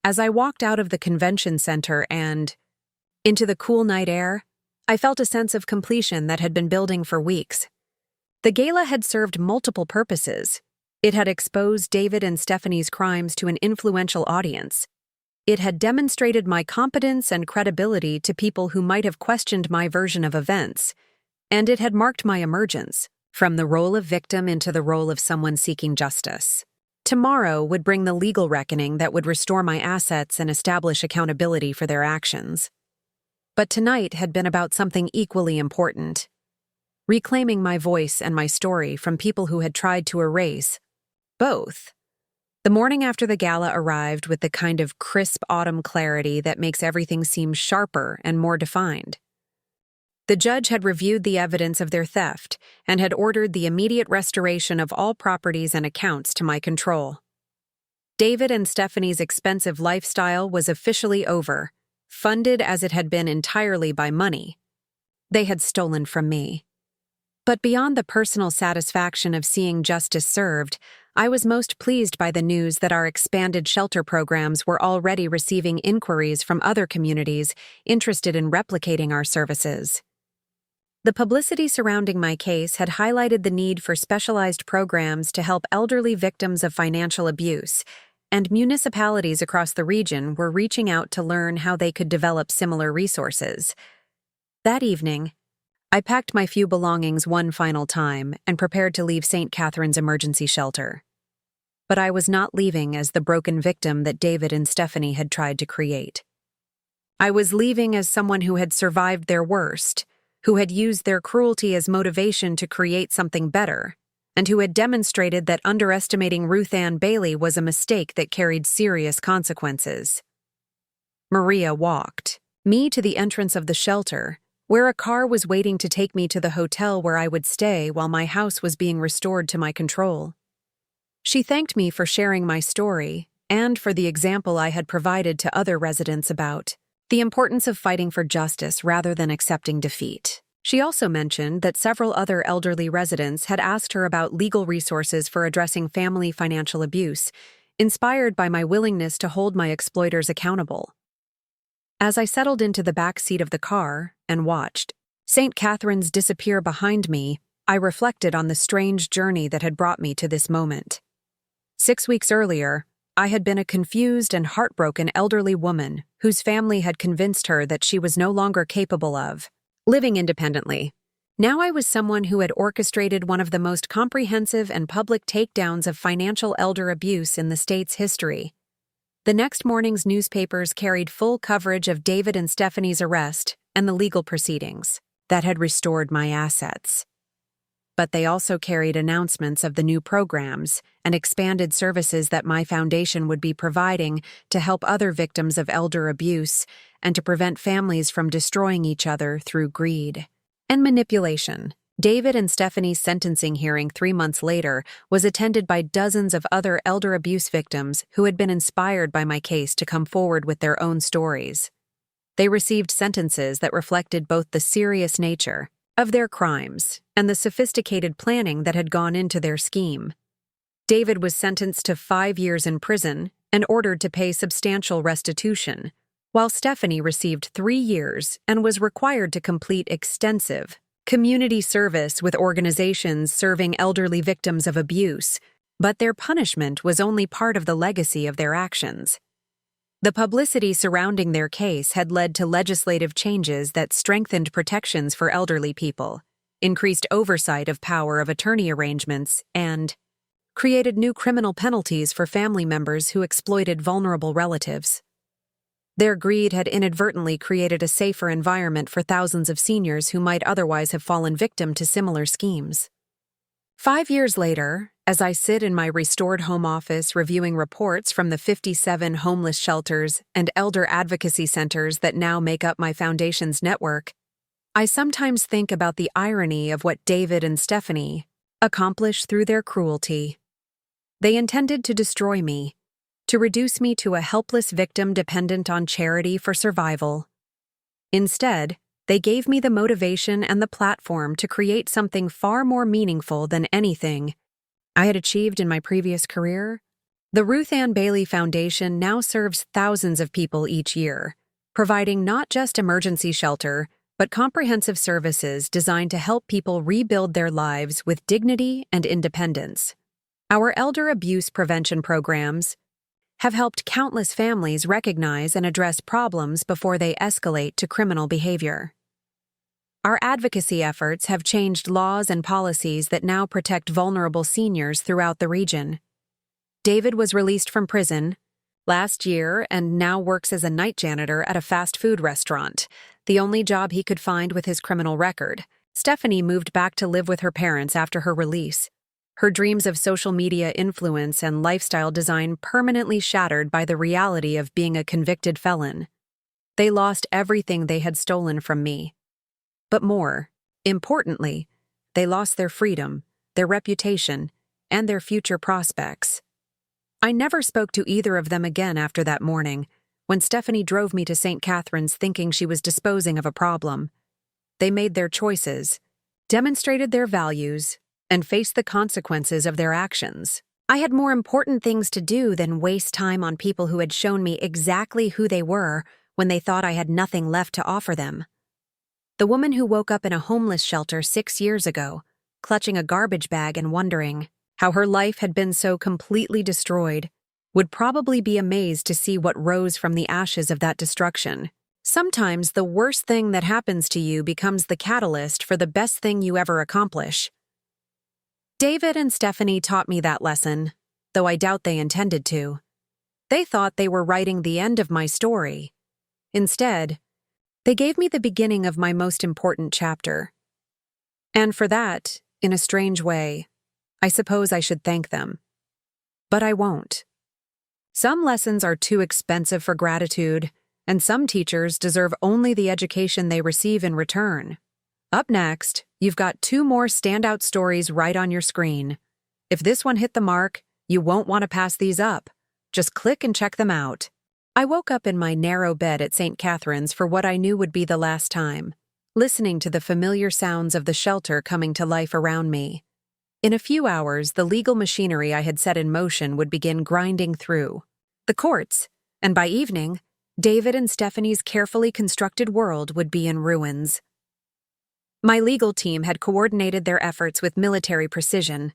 As I walked out of the convention center and into the cool night air, I felt a sense of completion that had been building for weeks. The gala had served multiple purposes. It had exposed David and Stephanie's crimes to an influential audience. It had demonstrated my competence and credibility to people who might have questioned my version of events, and it had marked my emergence from the role of victim into the role of someone seeking justice. Tomorrow would bring the legal reckoning that would restore my assets and establish accountability for their actions. But tonight had been about something equally important: reclaiming my voice and my story from people who had tried to erase both. The morning after the gala arrived with the kind of crisp autumn clarity that makes everything seem sharper and more defined. The judge had reviewed the evidence of their theft and had ordered the immediate restoration of all properties and accounts to my control. David and Stephanie's expensive lifestyle was officially over, funded as it had been entirely by money they had stolen from me. But beyond the personal satisfaction of seeing justice served, I was most pleased by the news that our expanded shelter programs were already receiving inquiries from other communities interested in replicating our services. The publicity surrounding my case had highlighted the need for specialized programs to help elderly victims of financial abuse, and municipalities across the region were reaching out to learn how they could develop similar resources. That evening, I packed my few belongings one final time and prepared to leave St. Catherine's emergency shelter. But I was not leaving as the broken victim that David and Stephanie had tried to create. I was leaving as someone who had survived their worst, who had used their cruelty as motivation to create something better, and who had demonstrated that underestimating Ruth Ann Bailey was a mistake that carried serious consequences. Maria walked me to the entrance of the shelter, where a car was waiting to take me to the hotel where I would stay while my house was being restored to my control. She thanked me for sharing my story and for the example I had provided to other residents about the importance of fighting for justice rather than accepting defeat. She also mentioned that several other elderly residents had asked her about legal resources for addressing family financial abuse, inspired by my willingness to hold my exploiters accountable. As I settled into the back seat of the car and watched St. Catherine's disappear behind me, I reflected on the strange journey that had brought me to this moment. 6 weeks earlier, I had been a confused and heartbroken elderly woman whose family had convinced her that she was no longer capable of living independently. Now I was someone who had orchestrated one of the most comprehensive and public takedowns of financial elder abuse in the state's history. The next morning's newspapers carried full coverage of David and Stephanie's arrest and the legal proceedings that had restored my assets. But they also carried announcements of the new programs and expanded services that my foundation would be providing to help other victims of elder abuse and to prevent families from destroying each other through greed and manipulation. David and Stephanie's sentencing hearing 3 months later was attended by dozens of other elder abuse victims who had been inspired by my case to come forward with their own stories. They received sentences that reflected both the serious nature of their crimes and the sophisticated planning that had gone into their scheme. David was sentenced to 5 years in prison and ordered to pay substantial restitution, while Stephanie received 3 years and was required to complete extensive community service with organizations serving elderly victims of abuse, but their punishment was only part of the legacy of their actions. The publicity surrounding their case had led to legislative changes that strengthened protections for elderly people, increased oversight of power of attorney arrangements, and created new criminal penalties for family members who exploited vulnerable relatives. Their greed had inadvertently created a safer environment for thousands of seniors who might otherwise have fallen victim to similar schemes. 5 years later, as I sit in my restored home office reviewing reports from the 57 homeless shelters and elder advocacy centers that now make up my foundation's network, I sometimes think about the irony of what David and Stephanie accomplished through their cruelty. They intended to destroy me, to reduce me to a helpless victim dependent on charity for survival. Instead, they gave me the motivation and the platform to create something far more meaningful than anything I had achieved in my previous career. The Ruth Ann Bailey Foundation now serves thousands of people each year, providing not just emergency shelter, but comprehensive services designed to help people rebuild their lives with dignity and independence. Our elder abuse prevention programs have helped countless families recognize and address problems before they escalate to criminal behavior. Our advocacy efforts have changed laws and policies that now protect vulnerable seniors throughout the region. David was released from prison last year and now works as a night janitor at a fast food restaurant, the only job he could find with his criminal record. Stephanie moved back to live with her parents after her release, her dreams of social media influence and lifestyle design permanently shattered by the reality of being a convicted felon. They lost everything they had stolen from me. But more importantly, they lost their freedom, their reputation, and their future prospects. I never spoke to either of them again after that morning, when Stephanie drove me to St. Catherine's thinking she was disposing of a problem. They made their choices, demonstrated their values, and faced the consequences of their actions. I had more important things to do than waste time on people who had shown me exactly who they were when they thought I had nothing left to offer them. The woman who woke up in a homeless shelter 6 years ago, clutching a garbage bag and wondering how her life had been so completely destroyed, would probably be amazed to see what rose from the ashes of that destruction. Sometimes the worst thing that happens to you becomes the catalyst for the best thing you ever accomplish. David and Stephanie taught me that lesson, though I doubt they intended to. They thought they were writing the end of my story. Instead, they gave me the beginning of my most important chapter. And for that, in a strange way, I suppose I should thank them. But I won't. Some lessons are too expensive for gratitude, and some teachers deserve only the education they receive in return. Up next, you've got 2 more standout stories right on your screen. If this one hit the mark, you won't want to pass these up. Just click and check them out. I woke up in my narrow bed at St. Catherine's for what I knew would be the last time, listening to the familiar sounds of the shelter coming to life around me. In a few hours, the legal machinery I had set in motion would begin grinding through the courts, and by evening, David and Stephanie's carefully constructed world would be in ruins. My legal team had coordinated their efforts with military precision.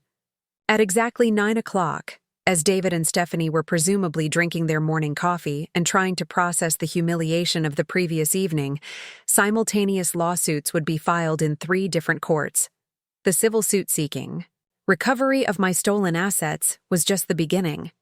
At exactly 9 o'clock, as David and Stephanie were presumably drinking their morning coffee and trying to process the humiliation of the previous evening, simultaneous lawsuits would be filed in 3 different courts. The civil suit seeking recovery of my stolen assets was just the beginning.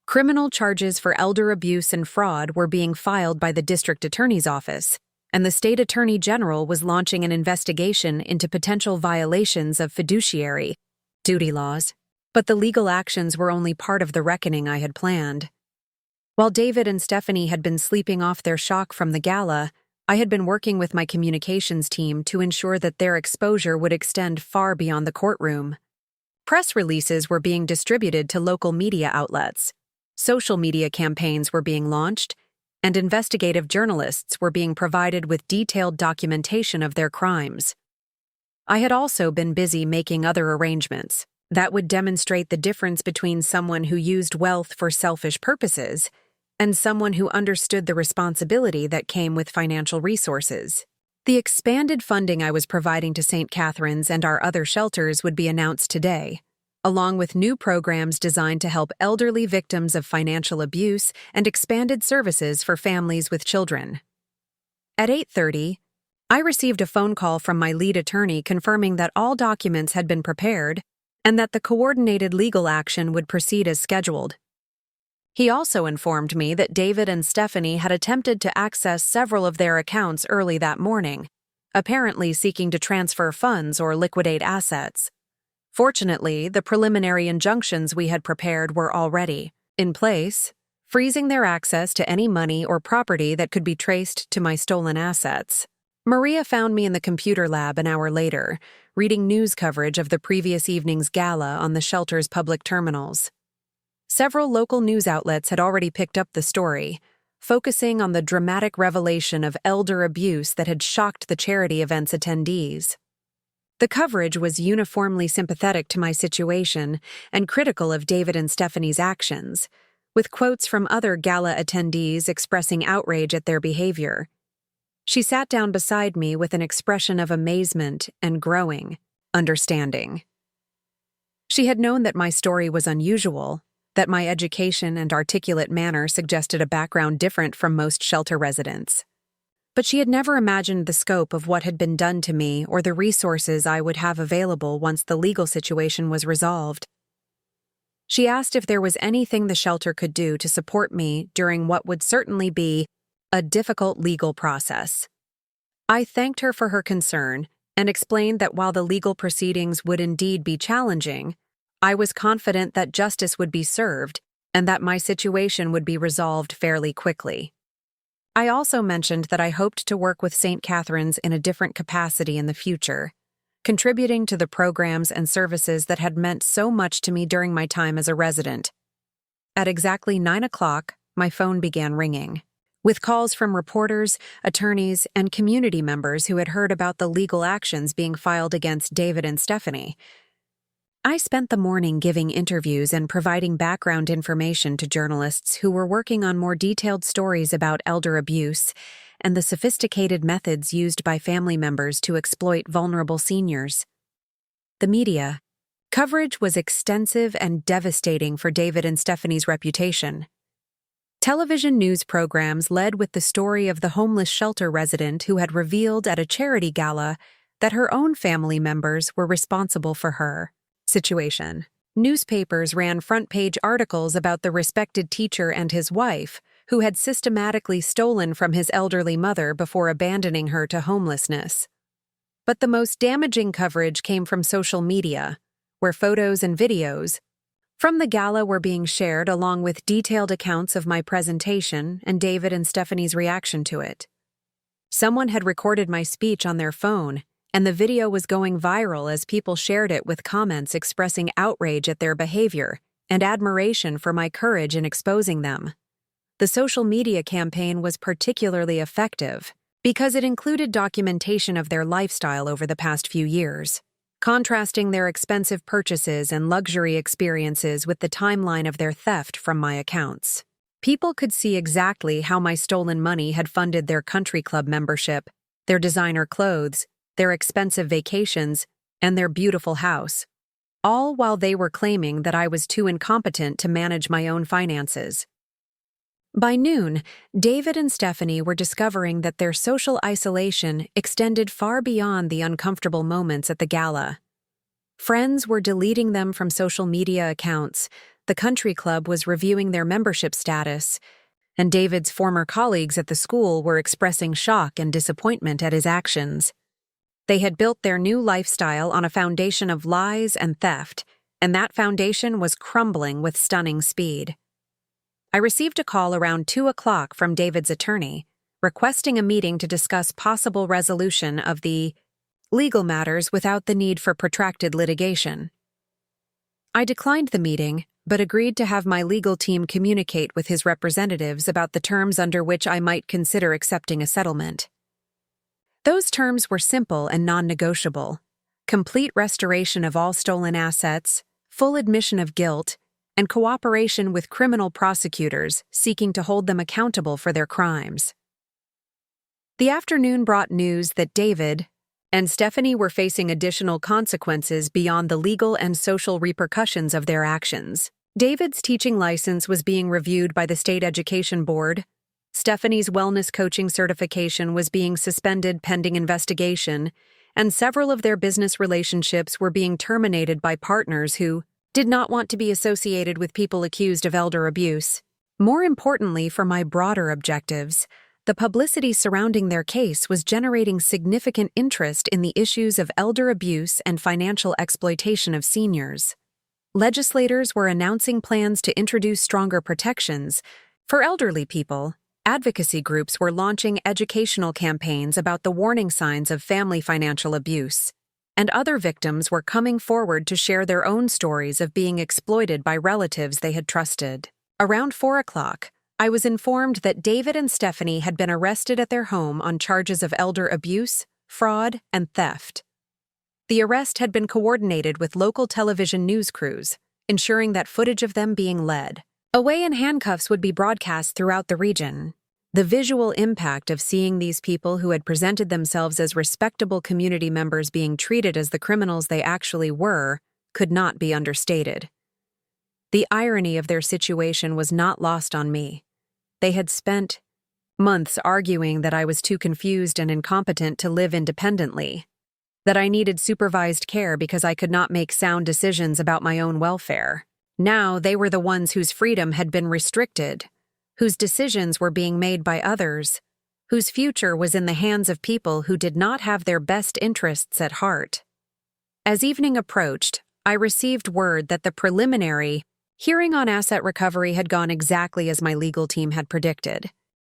Criminal charges for elder abuse and fraud were being filed by the district attorney's office, and the state attorney general was launching an investigation into potential violations of fiduciary duty laws. But the legal actions were only part of the reckoning I had planned. While David and Stephanie had been sleeping off their shock from the gala, I had been working with my communications team to ensure that their exposure would extend far beyond the courtroom. Press releases were being distributed to local media outlets, social media campaigns were being launched, and investigative journalists were being provided with detailed documentation of their crimes. I had also been busy making other arrangements. That would demonstrate the difference between someone who used wealth for selfish purposes and someone who understood the responsibility that came with financial resources. The expanded funding I was providing to St. Catherine's and our other shelters would be announced today, along with new programs designed to help elderly victims of financial abuse and expanded services for families with children. At 8:30, I received a phone call from my lead attorney confirming that all documents had been prepared and that the coordinated legal action would proceed as scheduled. He also informed me that David and Stephanie had attempted to access several of their accounts early that morning, apparently seeking to transfer funds or liquidate assets. Fortunately, the preliminary injunctions we had prepared were already in place, freezing their access to any money or property that could be traced to my stolen assets. Maria found me in the computer lab an hour later, reading news coverage of the previous evening's gala on the shelter's public terminals. Several local news outlets had already picked up the story, focusing on the dramatic revelation of elder abuse that had shocked the charity event's attendees. The coverage was uniformly sympathetic to my situation and critical of David and Stephanie's actions, with quotes from other gala attendees expressing outrage at their behavior. She sat down beside me with an expression of amazement and growing understanding. She had known that my story was unusual, that my education and articulate manner suggested a background different from most shelter residents. But she had never imagined the scope of what had been done to me or the resources I would have available once the legal situation was resolved. She asked if there was anything the shelter could do to support me during what would certainly be a difficult legal process. I thanked her for her concern and explained that while the legal proceedings would indeed be challenging, I was confident that justice would be served and that my situation would be resolved fairly quickly. I also mentioned that I hoped to work with St. Catherine's in a different capacity in the future, contributing to the programs and services that had meant so much to me during my time as a resident. At exactly 9 o'clock, my phone began ringing, with calls from reporters, attorneys, and community members who had heard about the legal actions being filed against David and Stephanie. I spent the morning giving interviews and providing background information to journalists who were working on more detailed stories about elder abuse and the sophisticated methods used by family members to exploit vulnerable seniors. The media coverage was extensive and devastating for David and Stephanie's reputation. Television news programs led with the story of the homeless shelter resident who had revealed at a charity gala that her own family members were responsible for her situation. Newspapers ran front-page articles about the respected teacher and his wife, who had systematically stolen from his elderly mother before abandoning her to homelessness. But the most damaging coverage came from social media, where photos and videos from the gala were being shared along with detailed accounts of my presentation and David and Stephanie's reaction to it. Someone had recorded my speech on their phone, and the video was going viral as people shared it with comments expressing outrage at their behavior and admiration for my courage in exposing them. The social media campaign was particularly effective because it included documentation of their lifestyle over the past few years, contrasting their expensive purchases and luxury experiences with the timeline of their theft from my accounts. People could see exactly how my stolen money had funded their country club membership, their designer clothes, their expensive vacations, and their beautiful house, all while they were claiming that I was too incompetent to manage my own finances. By noon, David and Stephanie were discovering that their social isolation extended far beyond the uncomfortable moments at the gala. Friends were deleting them from social media accounts, the country club was reviewing their membership status, and David's former colleagues at the school were expressing shock and disappointment at his actions. They had built their new lifestyle on a foundation of lies and theft, and that foundation was crumbling with stunning speed. I received a call around 2 o'clock from David's attorney, requesting a meeting to discuss possible resolution of the legal matters without the need for protracted litigation. I declined the meeting, but agreed to have my legal team communicate with his representatives about the terms under which I might consider accepting a settlement. Those terms were simple and non-negotiable: complete restoration of all stolen assets, full admission of guilt, and cooperation with criminal prosecutors seeking to hold them accountable for their crimes. The afternoon brought news that David and Stephanie were facing additional consequences beyond the legal and social repercussions of their actions. David's teaching license was being reviewed by the State Education Board. Stephanie's wellness coaching certification was being suspended pending investigation, and several of their business relationships were being terminated by partners who did not want to be associated with people accused of elder abuse. More importantly, for my broader objectives, the publicity surrounding their case was generating significant interest in the issues of elder abuse and financial exploitation of seniors. Legislators were announcing plans to introduce stronger protections for elderly people. Advocacy groups were launching educational campaigns about the warning signs of family financial abuse, and other victims were coming forward to share their own stories of being exploited by relatives they had trusted. Around 4 o'clock, I was informed that David and Stephanie had been arrested at their home on charges of elder abuse, fraud, and theft. The arrest had been coordinated with local television news crews, ensuring that footage of them being led away in handcuffs would be broadcast throughout the region. The visual impact of seeing these people who had presented themselves as respectable community members being treated as the criminals they actually were could not be understated. The irony of their situation was not lost on me. They had spent months arguing that I was too confused and incompetent to live independently, that I needed supervised care because I could not make sound decisions about my own welfare. Now they were the ones whose freedom had been restricted, whose decisions were being made by others, whose future was in the hands of people who did not have their best interests at heart. As evening approached, I received word that the preliminary hearing on asset recovery had gone exactly as my legal team had predicted.